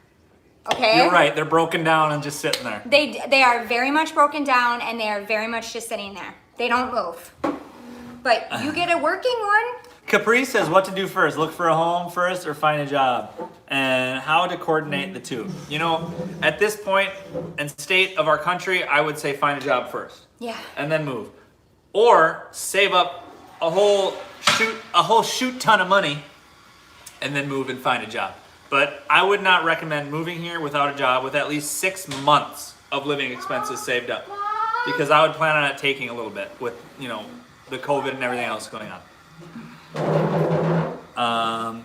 Okay? You're right. They're broken down and just sitting there. They are very much broken down, and they are very much just sitting there. They don't move. But you get a working one. Capri says what to do first. Look for a home first or find a job. And how to coordinate the two. You know, at this point and state of our country, I would say find a job first. Yeah. And then move. Or save up a whole shoot ton of money and then move and find a job. But I would not recommend moving here without a job with at least 6 months of living expenses saved up. Because I would plan on it taking a little bit with, you know, the COVID and everything else going on.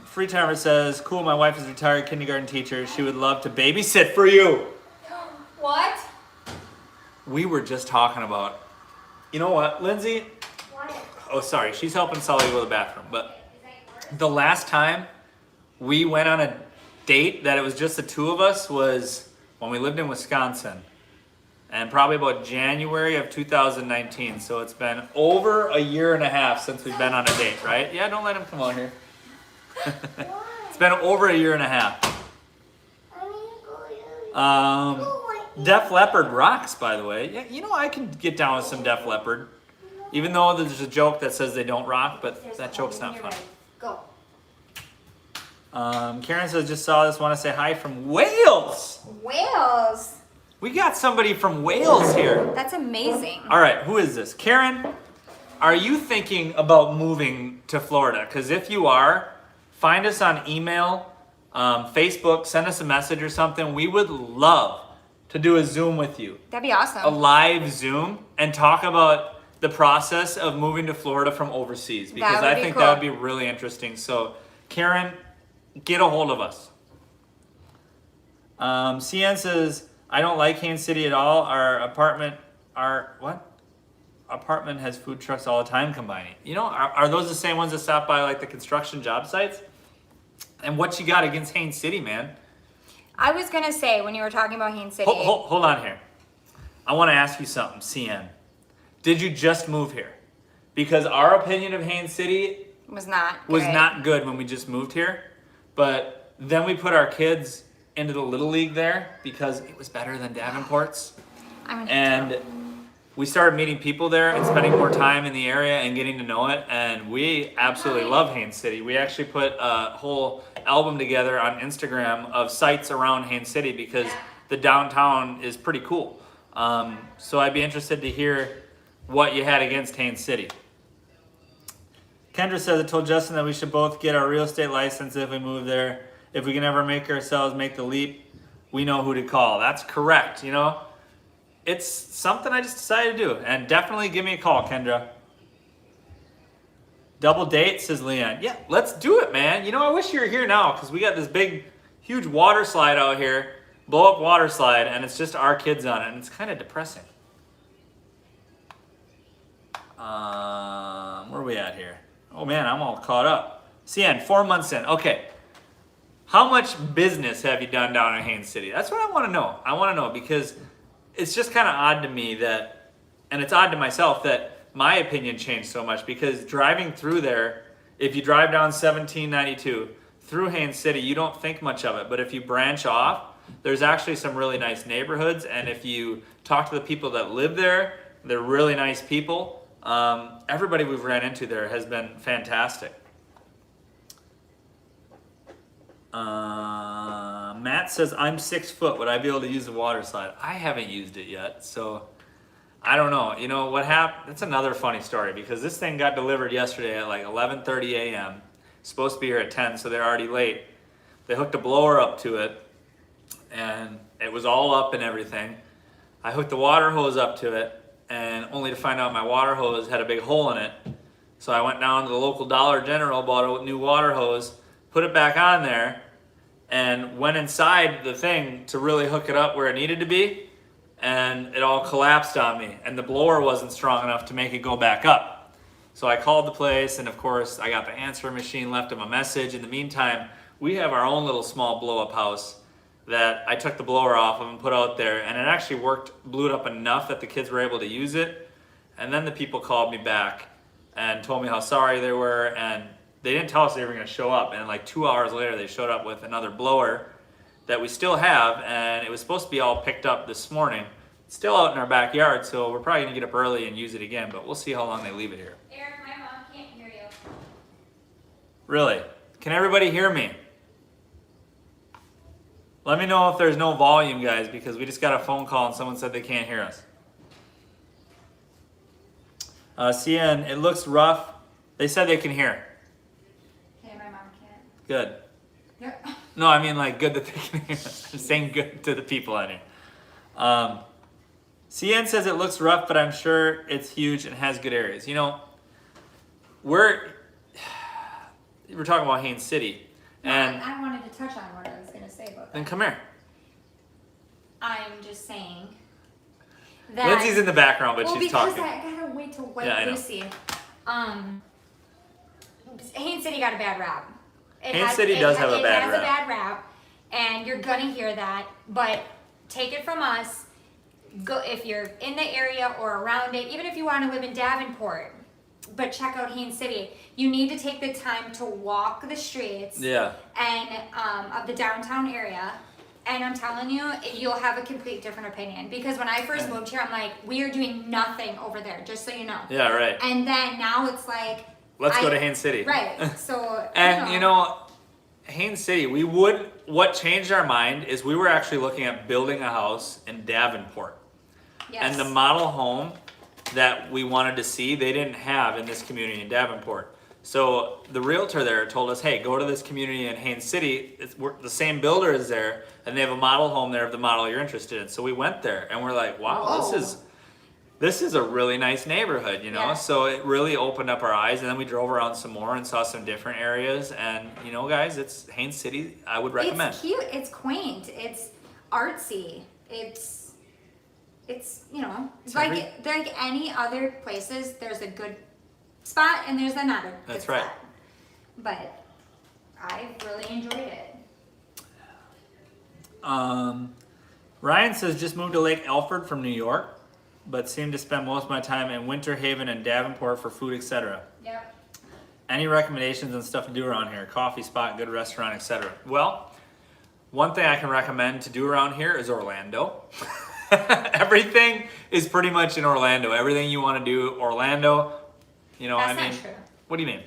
Free Timer says, cool, my wife is a retired kindergarten teacher. She would love to babysit for you. What? We were just talking about, you know what, Lindsay? What? Oh, sorry, she's helping Sully go to the bathroom. But the last time we went on a date that it was just the two of us was when we lived in Wisconsin. And probably about January of 2019. So it's been over a year and a half since we've been on a date, right? Yeah, don't let him come on here. It's been over a year and a half. Def Leppard rocks, by the way. Yeah, you know, I can get down with some Def Leppard. Even though there's a joke that says they don't rock, but that joke's not funny. Go. Karen says, just saw this, want to say hi from Wales. Wales. We got somebody from Wales here. That's amazing. All right, who is this? Karen, are you thinking about moving to Florida? Because if you are, find us on email, Facebook, send us a message or something. We would love to do a Zoom with you. That'd be awesome. A live Zoom and talk about the process of moving to Florida from overseas. Because I think that would be really interesting. So, Karen, get a hold of us. CN says, I don't like Haines City at all. Our apartment has food trucks all the time combining. You know, are those the same ones that stop by like the construction job sites? And what you got against Haines City, man? I was gonna say when you were talking about Haines City. Hold on here. I want to ask you something, CN. Did you just move here? Because our opinion of Haines City was not good when we just moved here. But then we put our kids into the Little League there because it was better than Davenport's. And we started meeting people there and spending more time in the area and getting to know it. And we absolutely love Haines City. We actually put a whole album together on Instagram of sites around Haines City because the downtown is pretty cool. So I'd be interested to hear what you had against Haines City. Kendra says, I told Justin that we should both get our real estate license if we move there. If we can ever make ourselves make the leap, we know who to call. That's correct, you know. It's something I just decided to do. And definitely give me a call, Kendra. Double date, says Leon. Yeah, let's do it, man. You know, I wish you were here now because we got this big, huge water slide out here. Blow up water slide, and it's just our kids on it. And it's kind of depressing. Where are we at here? Oh, man, I'm all caught up. CN, 4 months in. Okay. How much business have you done down in Haines City? That's what I want to know. I want to know because it's just kind of odd to me that, and it's odd to myself that my opinion changed so much because driving through there, if you drive down 1792 through Haines City, you don't think much of it. But if you branch off, there's actually some really nice neighborhoods. And if you talk to the people that live there, they're really nice people. Everybody we've ran into there has been fantastic. Matt says, I'm 6 foot. Would I be able to use the water slide? I haven't used it yet, so I don't know. You know what happened? That's another funny story because this thing got delivered yesterday at like 11:30 a.m. Supposed to be here at 10, so they're already late. They hooked a blower up to it, and it was all up and everything. I hooked the water hose up to it, and only to find out my water hose had a big hole in it. So I went down to the local Dollar General, bought a new water hose, put it back on there, and went inside the thing to really hook it up where it needed to be, and it all collapsed on me, and the blower wasn't strong enough to make it go back up. So I called the place, and of course I got the answering machine, left them a message. In the meantime, we have our own little small blow-up house that I took the blower off of and put out there, and it actually worked, blew it up enough that the kids were able to use it. And then the people called me back and told me how sorry they were, and they didn't tell us they were going to show up. And like 2 hours later, they showed up with another blower that we still have, and it was supposed to be all picked up this morning. It's still out in our backyard, so we're probably going to get up early and use it again, but we'll see how long they leave it here. Eric, my mom can't hear you. Really? Can everybody hear me? Let me know if there's no volume, guys, because we just got a phone call and someone said they can't hear us. CN, it looks rough. They said they can hear. Okay, my mom can't. Good. Yep. No, I mean like good that they can hear us. I'm saying good to the people on here. CN says it looks rough, but I'm sure it's huge and has good areas. You know, we're talking about Haines City. And I wanted to touch on what I was going to say about then that. come here. I'm just saying that. Lindsay's in the background, but well, she's because talking. I gotta wait till White Yeah, I know. Lucy. Haines City got a bad rap. Haines City does have a bad It has rap. a bad rap, and you're gonna hear that. But take it from us. Go if you're in the area or around it, even if you want to live in Davenport, but check out Haines City. You need to take the time to walk the streets Yeah. and of the downtown area. And I'm telling you, you'll have a complete different opinion. Because when I first moved here, I'm like, we are doing nothing over there, just so you know. Yeah, right. And then now it's like, Let's go to Haines City. right. So And you know, Haines City, what changed our mind is we were actually looking at building a house in Davenport. yes. And the model home that we wanted to see, they didn't have in this community in Davenport. So the realtor there told us, hey, go to this community in Haines City. The same builder is there, and they have a model home there of the model you're interested in. So we went there, and we're like, wow, Whoa. this is a really nice neighborhood, you know? Yeah. So it really opened up our eyes, and then we drove around some more and saw some different areas. And, you know, guys, it's Haines City, I would recommend. It's cute. It's quaint. It's artsy. It's you know, It's like any other places. There's a good spot and there's another. That's good right. Spot. But I really enjoyed it. Ryan says, just moved to Lake Alfred from New York, but seem to spend most of my time in Winter Haven and Davenport for food, etc. Yep. Any recommendations and stuff to do around here? Coffee spot, good restaurant, etc. Well, one thing I can recommend to do around here is Orlando. Everything is pretty much in Orlando. Everything you want to do, Orlando. You know, That's I mean, not true. what do you mean?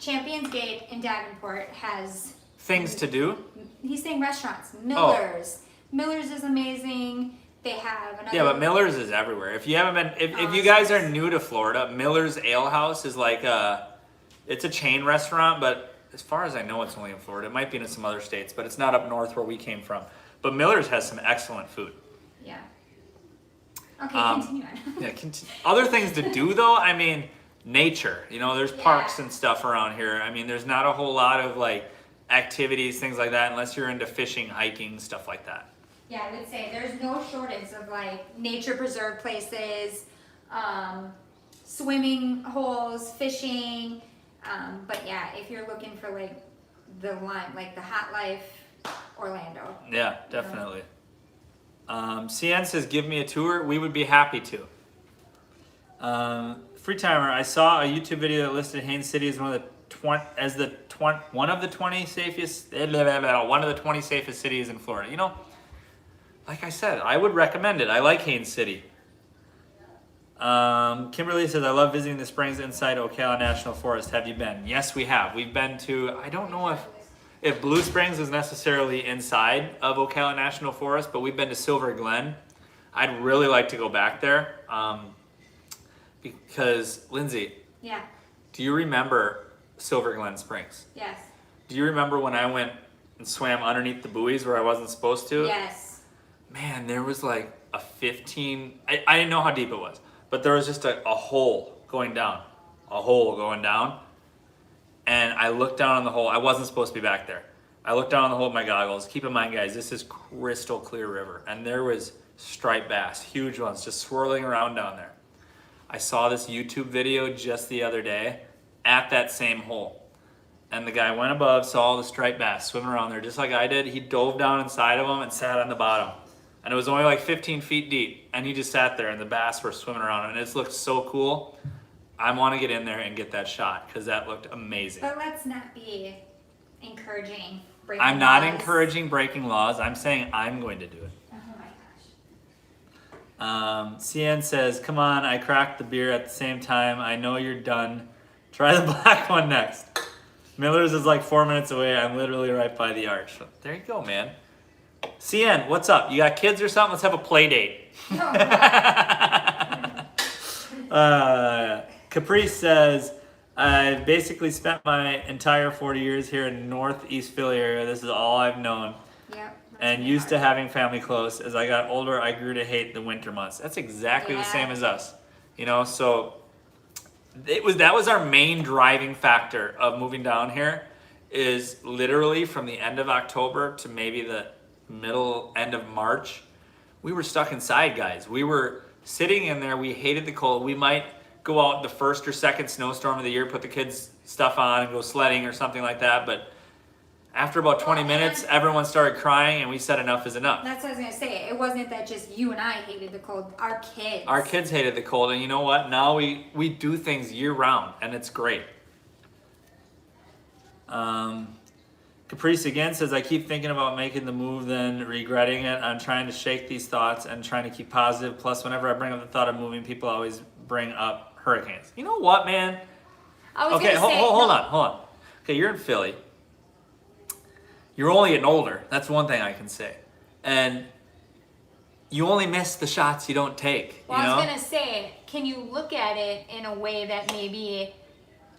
Champions Gate in Davenport has. Things to do? He's saying restaurants. Oh. Miller's. Miller's is amazing. They have another. Yeah, but Miller's is everywhere. If you haven't been, if you guys are new to Florida, Miller's Ale House is like it's a chain restaurant, but as far as I know, it's only in Florida. It might be in some other states, but it's not up north where we came from. But Miller's has some excellent food. Yeah. Okay, continue on. Yeah, other things to do though, I mean, nature. You know, there's parks Yeah. and stuff around here. I mean, there's not a whole lot of like activities, things like that, unless you're into fishing, hiking, stuff like that. Yeah, I would say there's no shortage of like nature preserve places, swimming holes, fishing. But yeah, if you're looking for like the hot life, Orlando. Yeah, definitely. CN says, give me a tour. We would be happy to. Free timer, I saw a YouTube video that listed Haines City as one of the 20 safest cities in Florida. You know, like I said, I would recommend it. I like Haines City. Kimberly says, I love visiting the springs inside Ocala National Forest. Have you been? Yes, we have. We've been to, I don't know if Blue Springs is necessarily inside of Ocala National Forest, but we've been to Silver Glen. I'd really like to go back there. Because, Lindsay, Yeah. do you remember Silver Glen Springs? Yes. Do you remember when I went and swam underneath the buoys where I wasn't supposed to? Yes. Man, there was like a 15, I didn't know how deep it was, but there was just a hole going down. And I looked down on the hole. I wasn't supposed to be back there. I looked down on the hole with my goggles. Keep in mind, guys, this is crystal clear river. And there was striped bass, huge ones, just swirling around down there. I saw this YouTube video just the other day at that same hole. And the guy went above, saw all the striped bass swimming around there just like I did. He dove down inside of them and sat on the bottom. And it was only like 15 feet deep. And he just sat there and the bass were swimming around. And it looked so cool. I want to get in there and get that shot because that looked amazing. But let's not be encouraging breaking I'm not laws. encouraging breaking laws. I'm saying I'm going to do it. Oh my gosh. CN says, come on, I cracked the beer at the same time. I know you're done. Try the black one next. Miller's is like 4 minutes away. I'm literally right by the arch. So, there you go, man. CN, what's up? You got kids or something? Let's have a play date. Caprice says, I basically spent my entire 40 years here in Northeast Philly area. This is all I've known. Yep. And used to having family close. As I got older, I grew to hate the winter months. That's exactly the same as us. You know, so that was our main driving factor of moving down here is literally from the end of October to maybe the end of March. We were stuck inside, guys. We were sitting in there. We hated the cold. We might go out the first or second snowstorm of the year, put the kids' stuff on and go sledding or something like that. But after about 20 minutes, everyone started crying and we said enough is enough. That's what I was going to say. It wasn't that just you and I hated the cold. Our kids. Our kids hated the cold. And you know what? Now we do things year round and it's great. Caprice again says, I keep thinking about making the move, then regretting it. I'm trying to shake these thoughts and trying to keep positive. Plus, whenever I bring up the thought of moving, people always bring up hurricanes. You know what, man? Okay, hold on. Okay, you're in Philly. You're only getting older. That's one thing I can say. And you only miss the shots you don't take. Well, you know? I was going to say, can you look at it in a way that maybe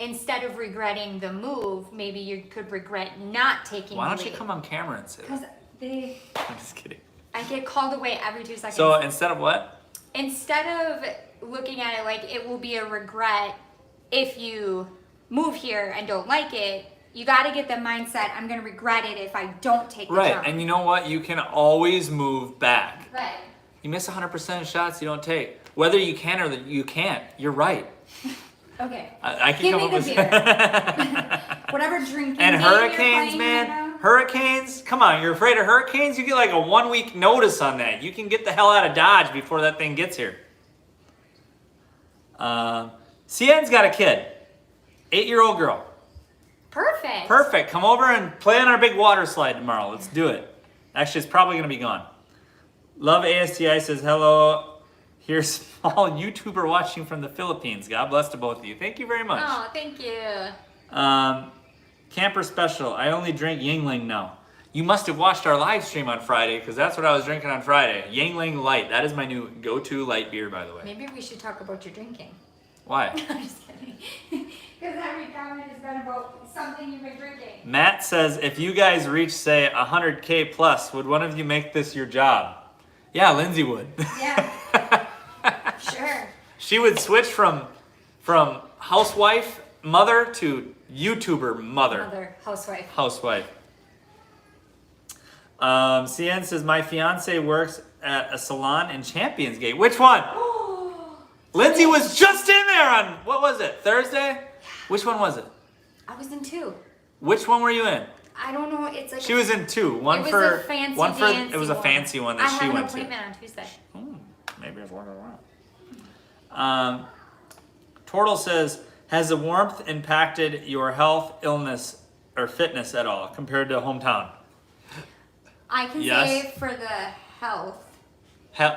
instead of regretting the move, maybe you could regret not taking Why the don't you lead? come on camera and say Because that? I'm just kidding. I get called away every 2 seconds. So instead of what? Instead of looking at it like it will be a regret if you move here and don't like it, you got to get the mindset, I'm going to regret it if I don't take the Right, jump. and you know what? You can always move back. Right. You miss 100% of shots you don't take. Whether you can or you can't, you're right. Okay. I can Give come me up the with beer. Whatever drinking And game you're hurricanes, playing man. right now. Hurricanes, come on, you're afraid of hurricanes? You get like a 1 week notice on that. You can get the hell out of Dodge before that thing gets here. Cien's got a kid, 8-year-old girl. Perfect. Perfect. Come over and play on our big water slide tomorrow. Let's do it. Actually, it's probably going to be gone. Love ASTI says, hello. Here's small YouTuber watching from the Philippines. God bless to both of you. Thank you very much. Oh, thank you. Camper special. I only drink Yingling now. You must have watched our live stream on Friday because that's what I was drinking on Friday. Yingling Light. That is my new go-to light beer, by the way. Maybe we should talk about your drinking. Why? I'm just kidding. Because every comment has been about something you've been drinking. Matt says, if you guys reach, say, 100K plus, would one of you make this your job? Yeah, Lindsay would. Yeah. Sure. She would switch from housewife, mother to YouTuber mother. Mother, housewife. Housewife. CN says, my fiance works at a salon in Champions Gate. Which one? Lindsay was just in there on, what was it, Thursday? Which one was it? I was in 2. Which one were you in? I don't know. It's like She was in 2. One it was for a fancy, one for fancy it was a one. fancy one that I she have went an to. appointment on Tuesday. Maybe it's one of them. Tortle says, has the warmth impacted your health, illness, or fitness at all compared to hometown? I can Yes. say for the health.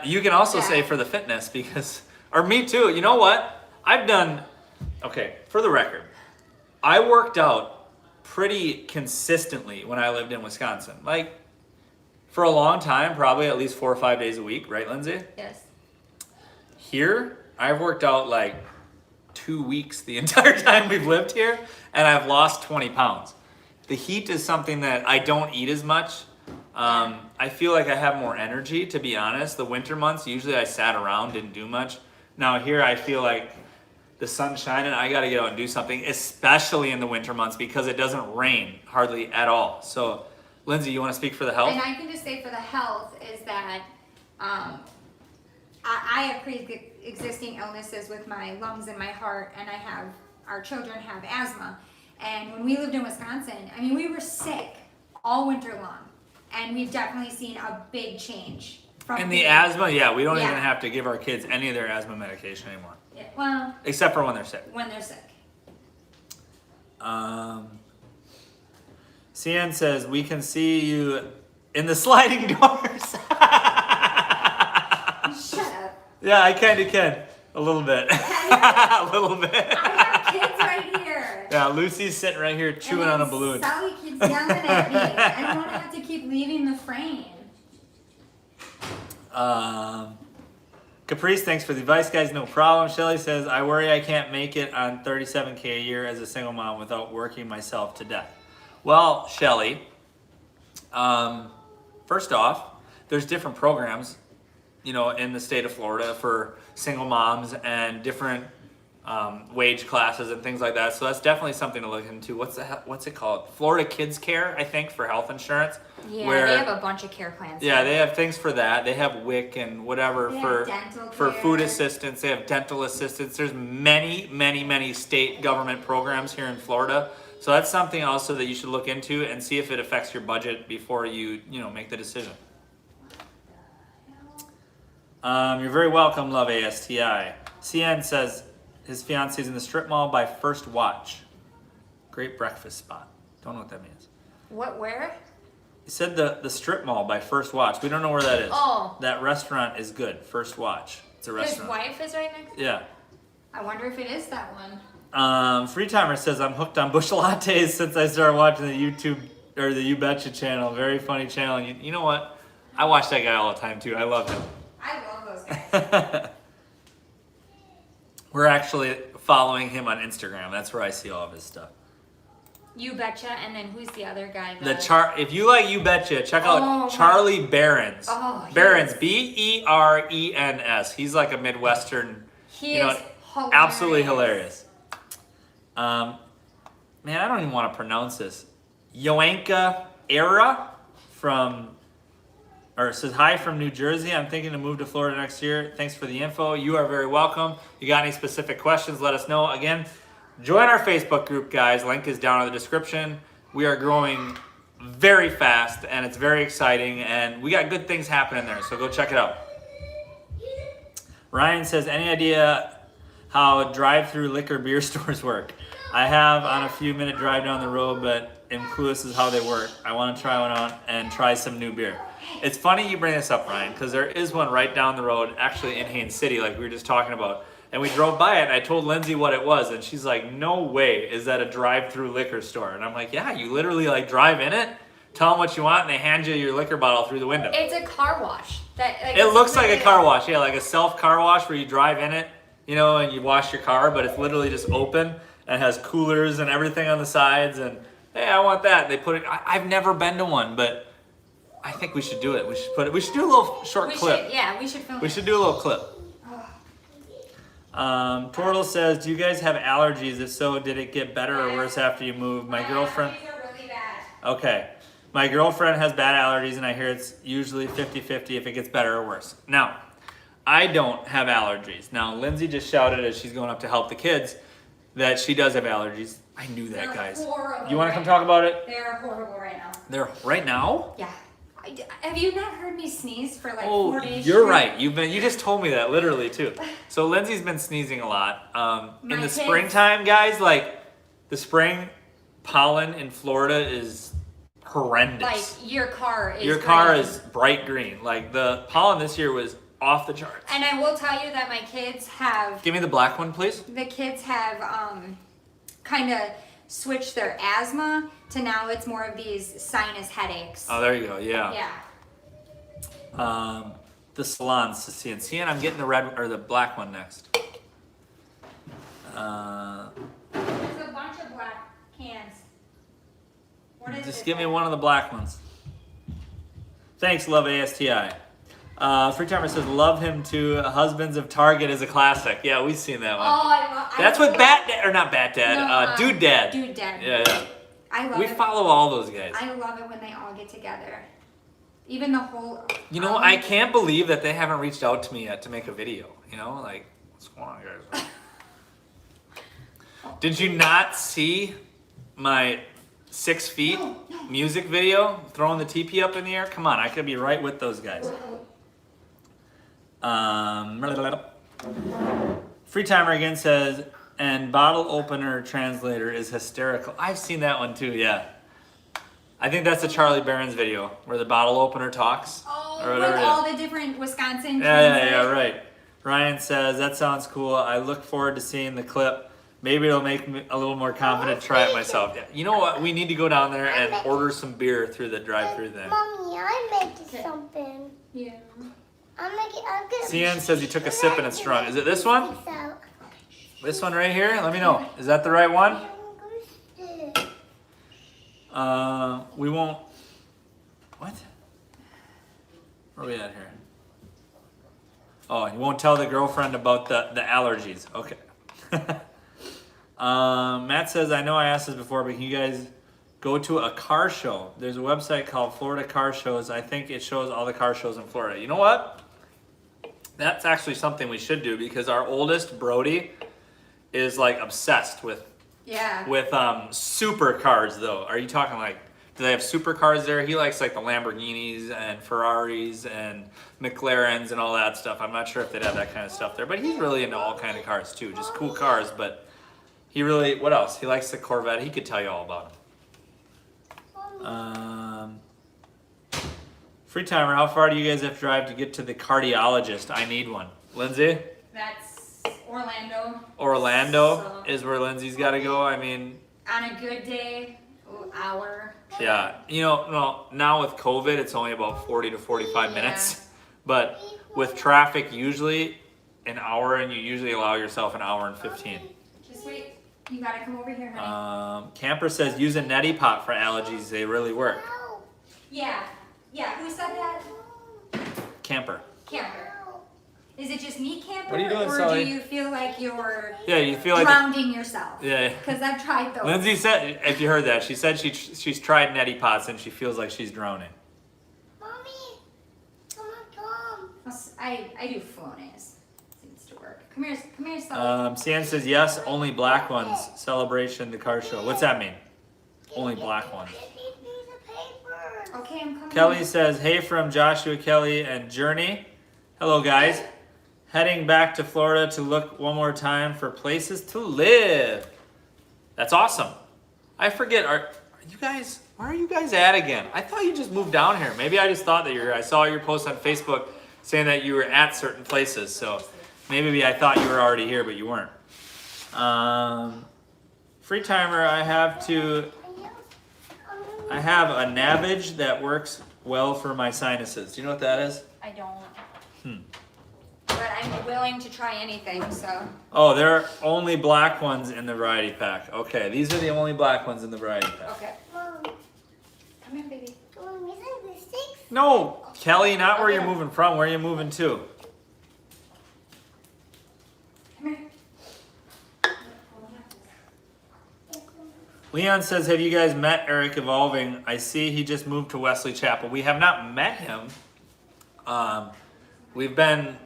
You can also Yeah. say for the fitness because, or me too. You know what? I've done, okay, for the record, I worked out pretty consistently when I lived in Wisconsin. Like, for a long time, probably at least 4 or 5 days a week, right, Lindsay? Yes. Here, I've worked out like 2 weeks the entire time we've lived here, and I've lost 20 pounds. The heat is something that I don't eat as much. I feel like I have more energy, to be honest. The winter months, usually I sat around, didn't do much. Now here, I feel like the sun's shining, I gotta get out and do something, especially in the winter months because it doesn't rain hardly at all. So, Lindsay, you wanna speak for the health? And I can just say for the health is that I have pre-existing illnesses with my lungs and my heart, and our children have asthma. And when we lived in Wisconsin, I mean, we were sick all winter long. And we've definitely seen a big change. And the asthma, yeah, we don't Yeah. even have to give our kids any of their asthma medication anymore. Yeah, well, Except for when they're sick. when they're sick. CN says, we can see you in the sliding doors. Shut up. Yeah, I kind of can. A little bit. A little bit. I have kids right here. Yeah, Lucy's sitting right here chewing on a balloon. Sally keeps yelling at me. I don't want to have to keep leaving the frame. Caprice, thanks for the advice, guys. No problem. Shelly says, I worry I can't make it on $37K a year as a single mom without working myself to death. Well, Shelly, first off, there's different programs, in the state of Florida for single moms and different wage classes and things like that. So that's definitely something to look into. What's it called? Florida Kids Care, I think, for health insurance. Yeah, where, they have a bunch of care plans. Yeah, they have things for that. They have WIC and whatever They for have dental for care. food assistance. They have dental assistance. There's many state government programs here in Florida. So that's something also that you should look into and see if it affects your budget before you make the decision. You're very welcome, love ASTI. CN says his fiance's in the strip mall by First Watch. Great breakfast spot. Don't know what that means. What? Where? He said the strip mall by First Watch. We don't know where that is. Oh. That restaurant is good. First Watch. It's a His restaurant. wife is right next. Yeah. I wonder if it is that one. Free Timer says I'm hooked on bush lattes since I started watching the YouTube or the You Betcha channel. Very funny channel. You know what? I watch that guy all the time too. I love him. I love those guys. We're actually following him on Instagram. That's where I see all of his stuff. You Betcha, and then who's the other guy? If you like You Betcha, check out Charlie Berens. Oh, Berens, Berens. He's like a Midwestern. He is hilarious. Absolutely hilarious. Man, I don't even want to pronounce this. Yoanka Era says hi from New Jersey. I'm thinking to move to Florida next year. Thanks for the info. You are very welcome. You got any specific questions, let us know. Again, join our Facebook group, guys. Link is down in the description. We are growing very fast, and it's very exciting, and we got good things happening there, so go check it out. Ryan says, any idea how drive-through liquor beer stores work? I have on a few-minute drive down the road, but am clueless as how they work. I want to try one on and try some new beer. It's funny you bring this up, Ryan, because there is one right down the road, actually in Haines City, like we were just talking about. And we drove by it, and I told Lindsay what it was, and she's like, no way is that a drive-through liquor store. And I'm like, yeah, you literally like drive in it, tell them what you want, and they hand you your liquor bottle through the window. It's a car wash. It looks like a car wash, yeah, like a self-car wash where you drive in it, and you wash your car, but it's literally just open and has coolers and everything on the sides, and hey, I want that. They put it. I've never been to one, but I think we should do it. We should do a little short clip. We should film We it. should do a little clip. Tortle says, do you guys have allergies? If so, did it get better or worse after you moved? My girlfriend. These are really bad. Okay. My girlfriend has bad allergies, and I hear it's usually 50-50 if it gets better or worse. Now, I don't have allergies. Now, Lindsay just shouted as she's going up to help the kids that she does have allergies. I knew that, They're guys. horrible You want to come talk about it? They're horrible right now. They're right now? Yeah. Have you not heard me sneeze for like Oh, 4 days? you're straight? right. You just told me that literally too. So Lindsay's been sneezing a lot. In My the kids- springtime, guys, like the spring pollen in Florida is horrendous. Like your car is. Your car green. is bright green. Like the pollen this year was off the charts. And I will tell you that my kids have. Give me the black one, please. The kids have kind of switched their asthma to now it's more of these sinus headaches. Oh, there you go. Yeah. Yeah. The salons to see. And see, I'm getting the red or the black one next. There's a bunch of black cans. What is Just it? give me one of the black ones. Thanks, love ASTI. Free Timer says, love him too. Husbands of Target is a classic. Yeah, we've seen that one. Oh, That's with Bat Dad, or not Bat Dad, No, Dude Dad. Dude Dad. Yeah. I love We it. follow all those guys. I love it when they all get together. Even the whole. You know, I can't believe that they haven't reached out to me yet to make a video. Like, what's going on, guys? Did you not see my 6 feet music video throwing the TP up in the air? Come on, I could be right with those guys. Free Timer again says, and bottle opener translator is hysterical. I've seen that one too, yeah. I think that's the Charlie Berens video where the bottle opener talks. Oh, or with whatever it is. all the different Wisconsin. Yeah, right. Ryan says, that sounds cool. I look forward to seeing the clip. Maybe it'll make me a little more confident to try it myself. Yeah. You know what? We need to go down there and order some beer through the drive-thru thing. Mommy, I'm making something. Yeah. I'm gonna. CN says he took a sip and it's strong. Is it this one? This one right here? Let me know. Is that the right one? We won't. What? Where are we at here? Oh, you won't tell the girlfriend about the allergies. Okay. Matt says, I know I asked this before, but can you guys go to a car show? There's a website called Florida Car Shows. I think it shows all the car shows in Florida. You know what? That's actually something we should do because our oldest, Brody, is like obsessed with supercars though. Are you talking like, do they have supercars there? He likes like the Lamborghinis and Ferraris and McLarens and all that stuff. I'm not sure if they'd have that kind of stuff there, but he's really into all kind of cars too, just cool cars. But he really, what else? He likes the Corvette. He could tell you all about them. Free timer, how far do you guys have to drive to get to the cardiologist? I need one. Lindsay? That's Orlando. Orlando So- is where Lindsay's got to go. I mean, On a good day, hour. yeah, you know, no, now with COVID, it's only about 40 to 45 minutes. But with traffic, usually an hour, and you usually allow yourself an hour and 15. Just wait. You gotta come over here, honey. Camper says use a neti pot for allergies. They really work. Yeah. Yeah, who said that? Camper. Camper. Is it just me, Camper? What are you doing, or Sully? do you feel like you're Yeah, you feel like grounding yourself? Yeah. Because I've tried those. Lindsay said, if you heard that, she said she's tried neti pots and she feels like she's drowning. Mommy, come. I do Flonase. Seems to work. Come here, Sully. Cian says yes, only black ones. Celebration, the car show. What's that mean? Only black ones. Piece of paper. Okay, I'm coming. Kelly says, hey from Joshua, Kelly, and Journey. Hello, guys. Heading back to Florida to look one more time for places to live. That's awesome. I forget, are you guys, where are you guys at again? I thought you just moved down here. Maybe I just thought that I saw your post on Facebook saying that you were at certain places. So maybe I thought you were already here, but you weren't. Free timer, I have a Navage that works well for my sinuses. Do you know what that is? I don't. But I'm willing to try anything, so. Oh, there are only black ones in the variety pack. Okay, these are the only black ones in the variety pack. Okay. Mom, Come here, baby. I'm missing the sticks. No, Kelly, not where you're Okay. moving from. Where are you moving to? Come here. Leon says, have you guys met Eric Evolving? I see he just moved to Wesley Chapel. We have not met him. We've been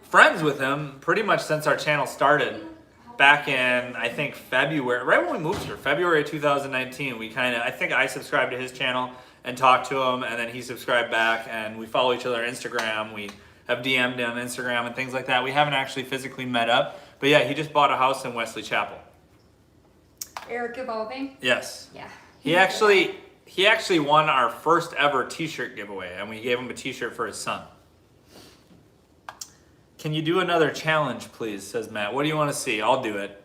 friends with him pretty much since our channel started back in, I think, February, right when we moved here, February 2019. I think I subscribed to his channel and talked to him, and then he subscribed back, and we follow each other on Instagram. We have DM'd on Instagram and things like that. We haven't actually physically met up, but yeah, he just bought a house in Wesley Chapel. Eric Evolving? Yes. Yeah. He actually won our first ever t-shirt giveaway, and we gave him a t-shirt for his son. Can you do another challenge, please, says Matt. What do you want to see? I'll do it.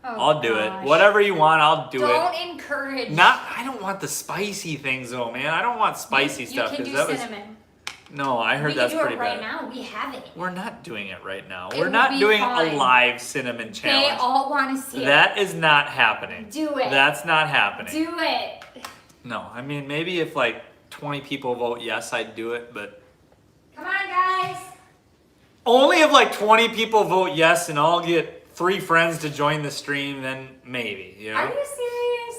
Oh, I'll do gosh. it. Whatever you want, I'll do Don't it. encourage. I don't want the spicy things though, man. I don't want spicy You stuff. can 'cause do that was, cinnamon. no, I heard We that's can do pretty it right bad. now. We have it. We're not doing it right now. It We're will not be doing fine. a live cinnamon They challenge. all want to see That is not happening. Do it. That's not happening. it. Do it. No, I mean, maybe if like 20 people vote yes, I'd do it, but Come on, guys. only if like 20 people vote yes and I'll get 3 friends to join the stream, then maybe, you know? Are you serious?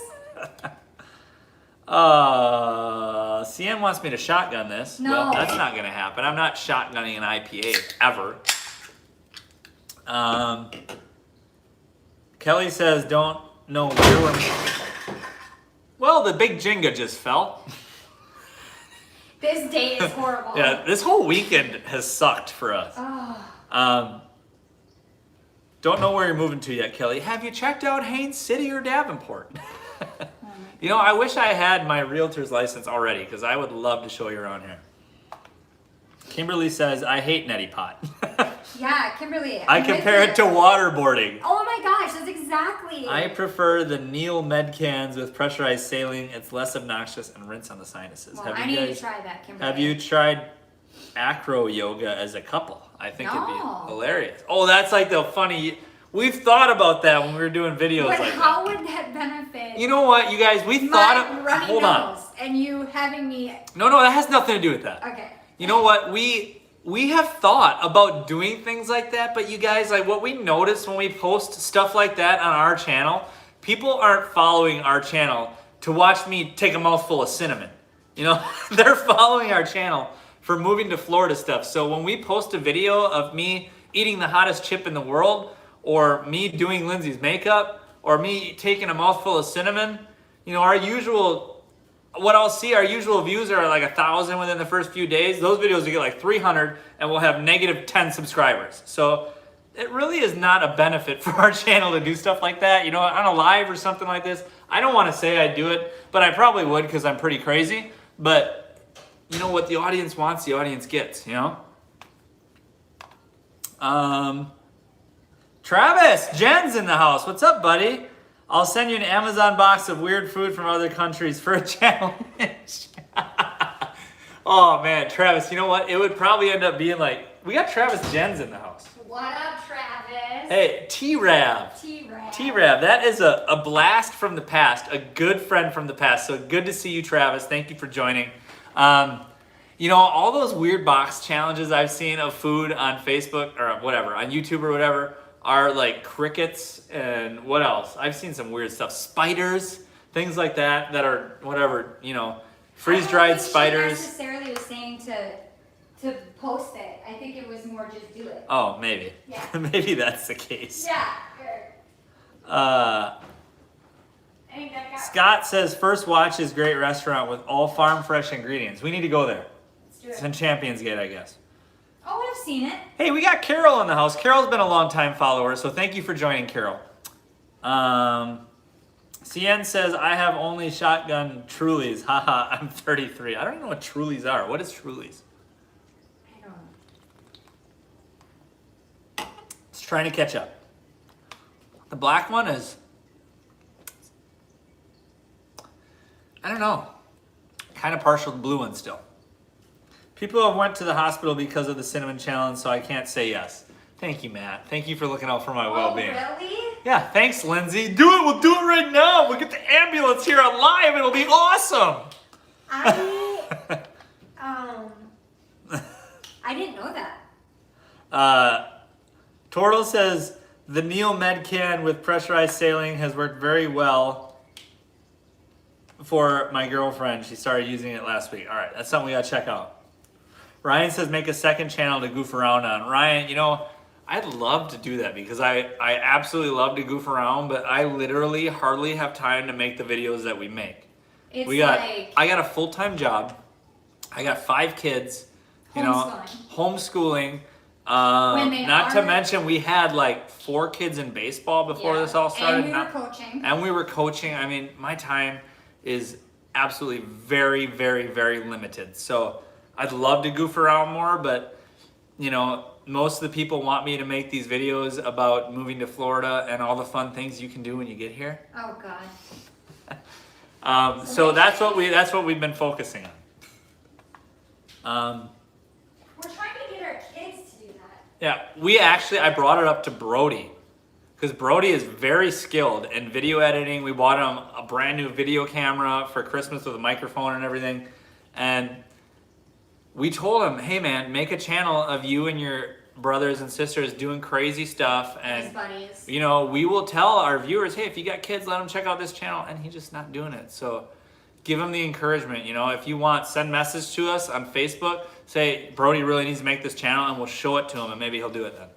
CM wants me to shotgun this. No. Well, that's not gonna happen. I'm not shotgunning an IPA ever. Kelly says, don't know where we're... Well, the big Jenga just fell. This day is horrible. Yeah, this whole weekend has sucked for us. Oh, Don't know where you're moving to yet, Kelly. Have you checked out Haines City or Davenport? You know, I wish I had my realtor's license already because I would love to show you around here. Kimberly says, I hate neti pot. yeah, Kimberly. I I'm with compare you. it to waterboarding. Oh my gosh, that's exactly. I prefer the Neil med cans with pressurized saline. It's less obnoxious and rinse on the sinuses. Well, I need to try that, Kimberly. Have you tried acro yoga as a couple? I think it'd No. be hilarious. Oh, that's like the funny. We've thought about that when we were doing videos But like how that. would that benefit? You know what, you guys? We thought my of. running Hold on. nose and you having me. No, that has nothing to do with that. Okay. You know what? We we have thought about doing things like that, but you guys, like what we notice when we post stuff like that on our channel, people aren't following our channel to watch me take a mouthful of cinnamon. You know, they're following our channel for moving to Florida stuff. So when we post a video of me eating the hottest chip in the world, or me doing Lindsay's makeup, or me taking a mouthful of cinnamon, you know, our usual views are like 1,000 within the first few days. Those videos will get like 300 and we'll have negative 10 subscribers. So it really is not a benefit for our channel to do stuff like that. You know, on a live or something like this, I don't want to say I'd do it, but I probably would because I'm pretty crazy. But you know what the audience wants, the audience gets, you know? Travis, Jen's in the house. What's up, buddy? I'll send you an Amazon box of weird food from other countries for a challenge. Oh man, Travis, you know what? It would probably end up being like, we got Travis Jens in the house. What up, Travis? Hey, T-Rab. T-Rab. T-Rab, that is a blast from the past, a good friend from the past. So good to see you, Travis. Thank you for joining. You know, all those weird box challenges I've seen of food on Facebook or whatever, on YouTube or whatever, are like crickets and what else? I've seen some weird stuff. Spiders, things like that are whatever, you know, freeze-dried spiders. She necessarily was saying to post it. I think it was more just do it. Oh, maybe. Yeah. Maybe that's the case. Yeah. I think that got Scott says First Watch is a great restaurant with all farm fresh ingredients. We need to go there. Let's do it. It's in Champions Gate, I guess. Oh, I've seen it. Hey, we got Carol in the house. Carol's been a long time follower, so thank you for joining, Carol. CN says, I have only shotgun Trulies. Haha, I'm 33. I don't even know what Trulies are. What is Trulies? I don't know. It's trying to catch up. The black one is, I don't know, kind of partial to the blue one still. People have went to the hospital because of the cinnamon challenge, so I can't say yes. Thank you, Matt. Thank you for looking out for my well-being. Oh, really? Yeah, thanks, Lindsay. Do it. We'll do it right now. We'll get the ambulance here on live. It'll be awesome. I didn't know that. Tortle says the Neo Med can with pressurized saline has worked very well for my girlfriend. She started using it last week. All right, that's something we gotta check out. Ryan says make a second channel to goof around on. Ryan, you know, I'd love to do that because I absolutely love to goof around, but I literally hardly have time to make the videos that we make. I got a full-time job. I got 5 kids, you know, homeschooling. Not to mention we had like 4 kids in baseball before this all started. And we were coaching. And we were coaching. I mean, my time is absolutely very, very, very limited. So I'd love to goof around more, but you know, most of the people want me to make these videos about moving to Florida and all the fun things you can do when you get here. Oh God. So that's what we've been focusing on. We're trying to get our kids to do that. Yeah, I brought it up to Brody because Brody is very skilled in video editing. We bought him a brand new video camera for Christmas with a microphone and everything, and we told him, hey man, make a channel of you and your brothers and sisters doing crazy stuff, and his buddies. You know, we will tell our viewers, hey, if you got kids, let them check out this channel, and he's just not doing it. So give him the encouragement. You know, if you want, send a message to us on Facebook, say Brody really needs to make this channel, and we'll show it to him, and maybe he'll do it then.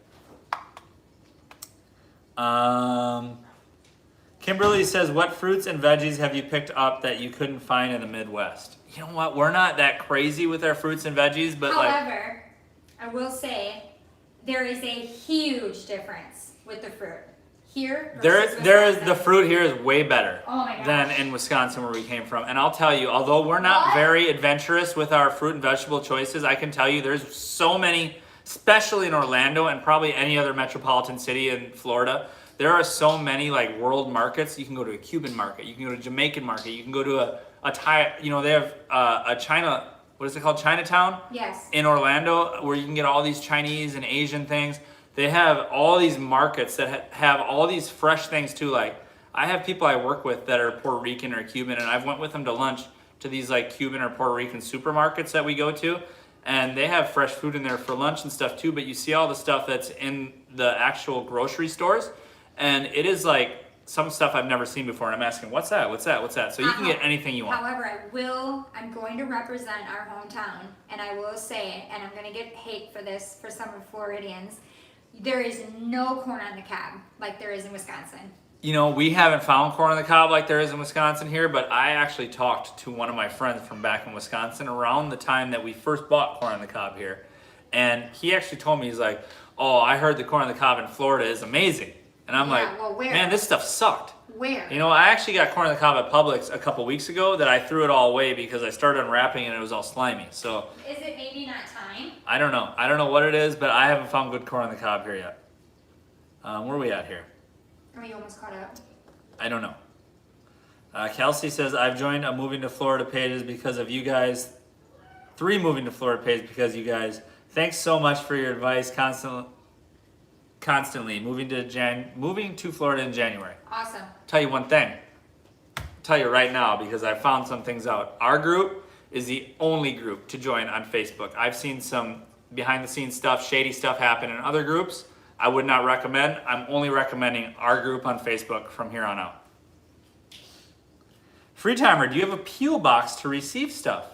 Kimberly says, what fruits and veggies have you picked up that you couldn't find in the Midwest? You know what? We're not that crazy with our fruits and veggies, but however, I will say there is a huge difference with the fruit here. There is the fruit here is way better than in Wisconsin where we came from. And I'll tell you, although we're not very adventurous with our fruit and vegetable choices, I can tell you there's so many, especially in Orlando and probably any other metropolitan city in Florida. There are so many like world markets. You can go to a Cuban market, you can go to a Jamaican market, you can go to a Thai, you know, they have a China, what is it called? Chinatown? Yes. In Orlando, where you can get all these Chinese and Asian things. They have all these markets that have all these fresh things too. Like, I have people I work with that are Puerto Rican or Cuban, and I've went with them to lunch to these like Cuban or Puerto Rican supermarkets that we go to. and they have fresh food in there for lunch and stuff too, but you see all the stuff that's in the actual grocery stores, and it is like some stuff I've never seen before, and I'm asking, what's that? What's that? What's that? So you can get anything you want. However, I'm going to represent our hometown, and I will say, and I'm going to get hate for this for some of Floridians, there is no corn on the cob like there is in Wisconsin. You know, we haven't found corn on the cob like there is in Wisconsin here, but I actually talked to one of my friends from back in Wisconsin around the time that we first bought corn on the cob here. And he actually told me, he's like, oh, I heard the corn on the cob in Florida is amazing. And I'm like, well, where? man, this stuff sucked. Where? You know, I actually got corn on the cob at Publix a couple weeks ago that I threw it all away because I started unwrapping and it was all slimy. So Is it maybe not time? I don't know. I don't know what it is, but I haven't found good corn on the cob here yet. Where are we at here? Are you almost caught up? I don't know. Kelsey says, I've joined a moving to Florida pages because of you guys. 3 moving to Florida pages because of you guys. Thanks so much for your advice constantly. Moving to Florida in January. Awesome. Tell you one thing. Tell you right now because I found some things out. Our group is the only group to join on Facebook. I've seen some behind the scenes stuff, shady stuff happen in other groups. I would not recommend. I'm only recommending our group on Facebook from here on out. Free timer, do you have a P.O. box to receive stuff?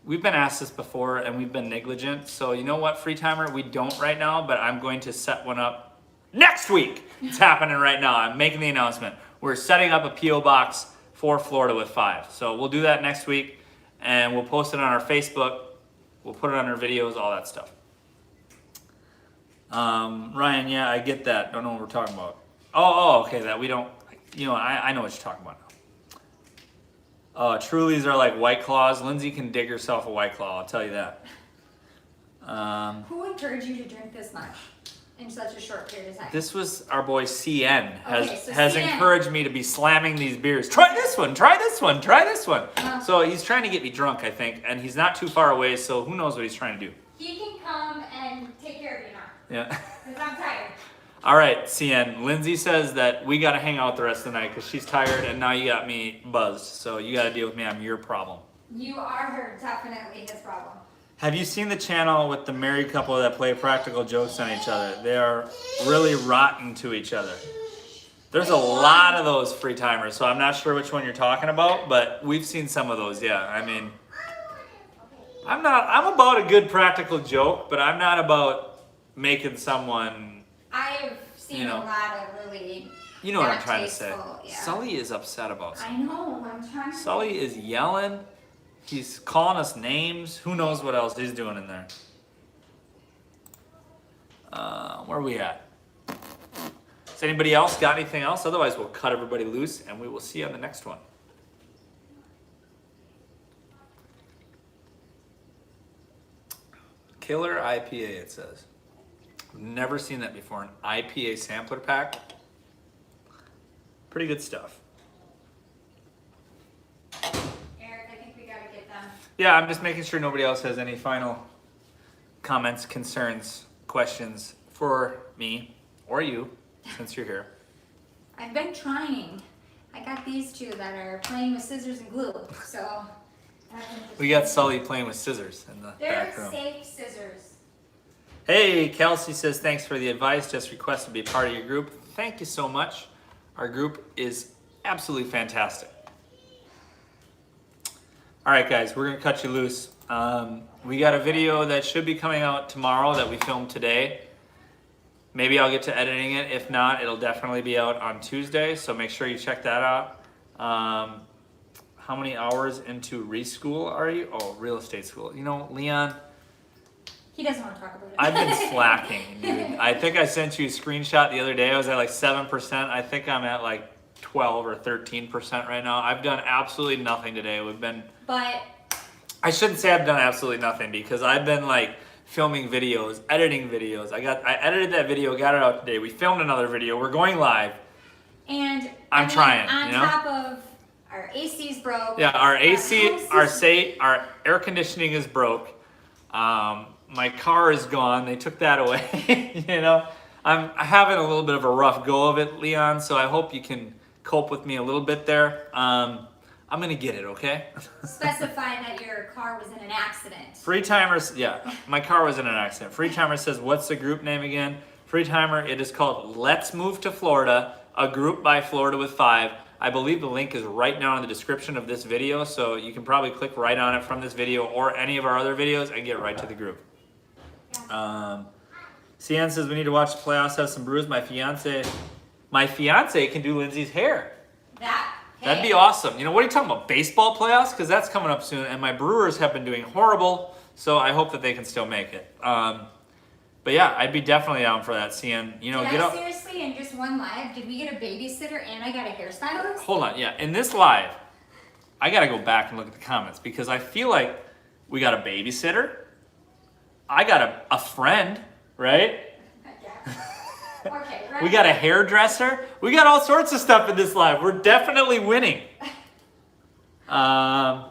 We've been asked this before and we've been negligent. So you know what, free timer, we don't right now, but I'm going to set one up next week. It's happening right now. I'm making the announcement. We're setting up a P.O. box for Florida with 5. So we'll do that next week and we'll post it on our Facebook. We'll put it on our videos, all that stuff. Ryan, yeah, I get that. Don't know what we're talking about. Oh, okay, that we don't, you know, I know what you're talking about now. Trulies are like White Claws. Lindsay can dig herself a White Claw, I'll tell you that. Who encouraged you to drink this much in such a short period of time? This was our boy CN has CN. encouraged me to be slamming these beers. Try this one, try this one, try this one. Uh-huh. So he's trying to get me drunk, I think, and he's not too far away, so who knows what he's trying to do. He can come and take care of you now. Yeah. Because I'm tired. All right, CN. Lindsay says that we got to hang out the rest of the night because she's tired and now you got me buzzed. So you got to deal with me. I'm your problem. You are definitely his problem. Have you seen the channel with the married couple that play practical jokes on each other? They are really rotten to each other. There's a lot of those free timers, so I'm not sure which one you're talking about, but we've seen some of those, yeah. I mean, I'm about a good practical joke, but I'm not about making someone, I've seen a lot of really you know what I'm not trying to say. tasteful, yeah. Sully is upset about something. I know, I'm trying to... Sully is yelling. He's calling us names. Who knows what else he's doing in there? Where are we at? Has anybody else got anything else? Otherwise, we'll cut everybody loose and we will see you on the next one. Killer IPA, it says. I've never seen that before. An IPA sampler pack. Pretty good stuff. Eric, I think we gotta get them. Yeah, I'm just making sure nobody else has any final comments, concerns, questions for me or you, since you're here. I've been trying. I got these two that are playing with scissors and glue, so... We got Sully playing with scissors in the They're back room. safe scissors. Hey, Kelsey says, thanks for the advice. Just request to be part of your group. Thank you so much. Our group is absolutely fantastic. All right, guys, we're gonna cut you loose. We got a video that should be coming out tomorrow that we filmed today. Maybe I'll get to editing it. If not, it'll definitely be out on Tuesday, so make sure you check that out. How many hours into reschool are you? Oh, real estate school. You know, Leon, He doesn't want to talk about it. I've been slacking, dude. I think I sent you a screenshot the other day. I was at like 7%. I think I'm at like 12 or 13% right now. I've done absolutely nothing today. But I shouldn't say I've done absolutely nothing because I've been like filming videos, editing videos. I edited that video, got it out today. We filmed another video. We're going live. and I'm trying, on you know? top of our AC's broke. Yeah, our AC, house is- our air conditioning is broke. My car is gone. They took that away. You know, I'm having a little bit of a rough go of it, Leon. So I hope you can cope with me a little bit there. I'm gonna get it, okay? Specify that your car was in an accident. Free timers, yeah, my car was in an accident. Free timer says, what's the group name again? Free timer, it is called Let's Move to Florida, a group by Florida with 5. I believe the link is right now in the description of this video, so you can probably click right on it from this video or any of our other videos and get right to the group. Cian says we need to watch the playoffs, have some brews. My fiance can do Lindsay's hair. That'd be awesome. You know, what are you talking about? Baseball playoffs? Because that's coming up soon, and my Brewers have been doing horrible, so I hope that they can still make it. But yeah, I'd be definitely down for that, Cian. You know, Did I seriously, in just one live, did we get a babysitter and I got a hairstylist? Hold on, yeah. In this live, I got to go back and look at the comments because I feel like we got a babysitter. I got a friend, right? Okay, We got a hairdresser. We got all sorts of stuff in this live. We're definitely winning. Matt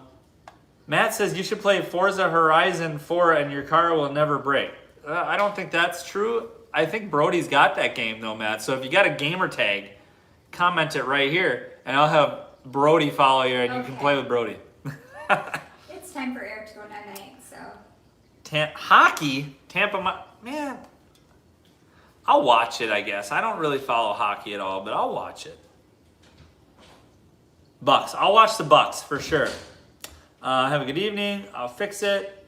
says you should play Forza Horizon 4 and your car will never break. I don't think that's true. I think Brody's got that game though, Matt. So if you got a gamer tag, comment it right here and I'll have Brody follow you and you can play with Brody. It's time for Eric to go night-night, so. Hockey? Tampa, man. I'll watch it, I guess. I don't really follow hockey at all, but I'll watch it. Bucks. I'll watch the Bucks for sure. Have a good evening. I'll fix it.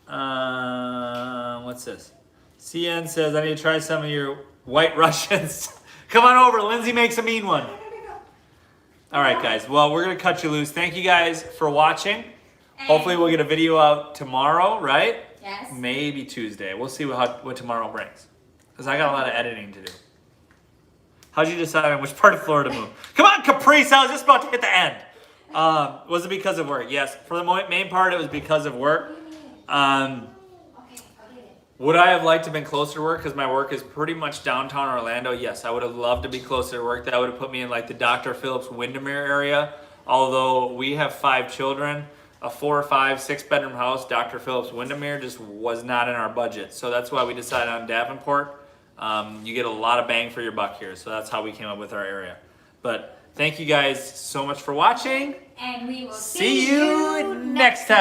What's this? CN says, I need to try some of your white Russians. Come on over. Lindsay makes a mean one. All right, guys. Well, we're going to cut you loose. Thank you guys for watching. Hopefully we'll get a video out tomorrow, right? Yes. Maybe Tuesday. We'll see what tomorrow brings. Because I got a lot of editing to do. How'd you decide on which part of Florida to move? Come on, Caprice. I was just about to hit the end. Was it because of work? Yes. For the main part, it was because of work. Would I have liked to have been closer to work because my work is pretty much downtown Orlando? Yes, I would have loved to be closer to work. That would have put me in like the Dr. Phillips Windermere area. Although we have 5 children, a 4 or 5, 6 bedroom house, Dr. Phillips Windermere just was not in our budget. So that's why we decided on Davenport. You get a lot of bang for your buck here. So that's how we came up with our area. But thank you guys so much for watching. And we will See you next time.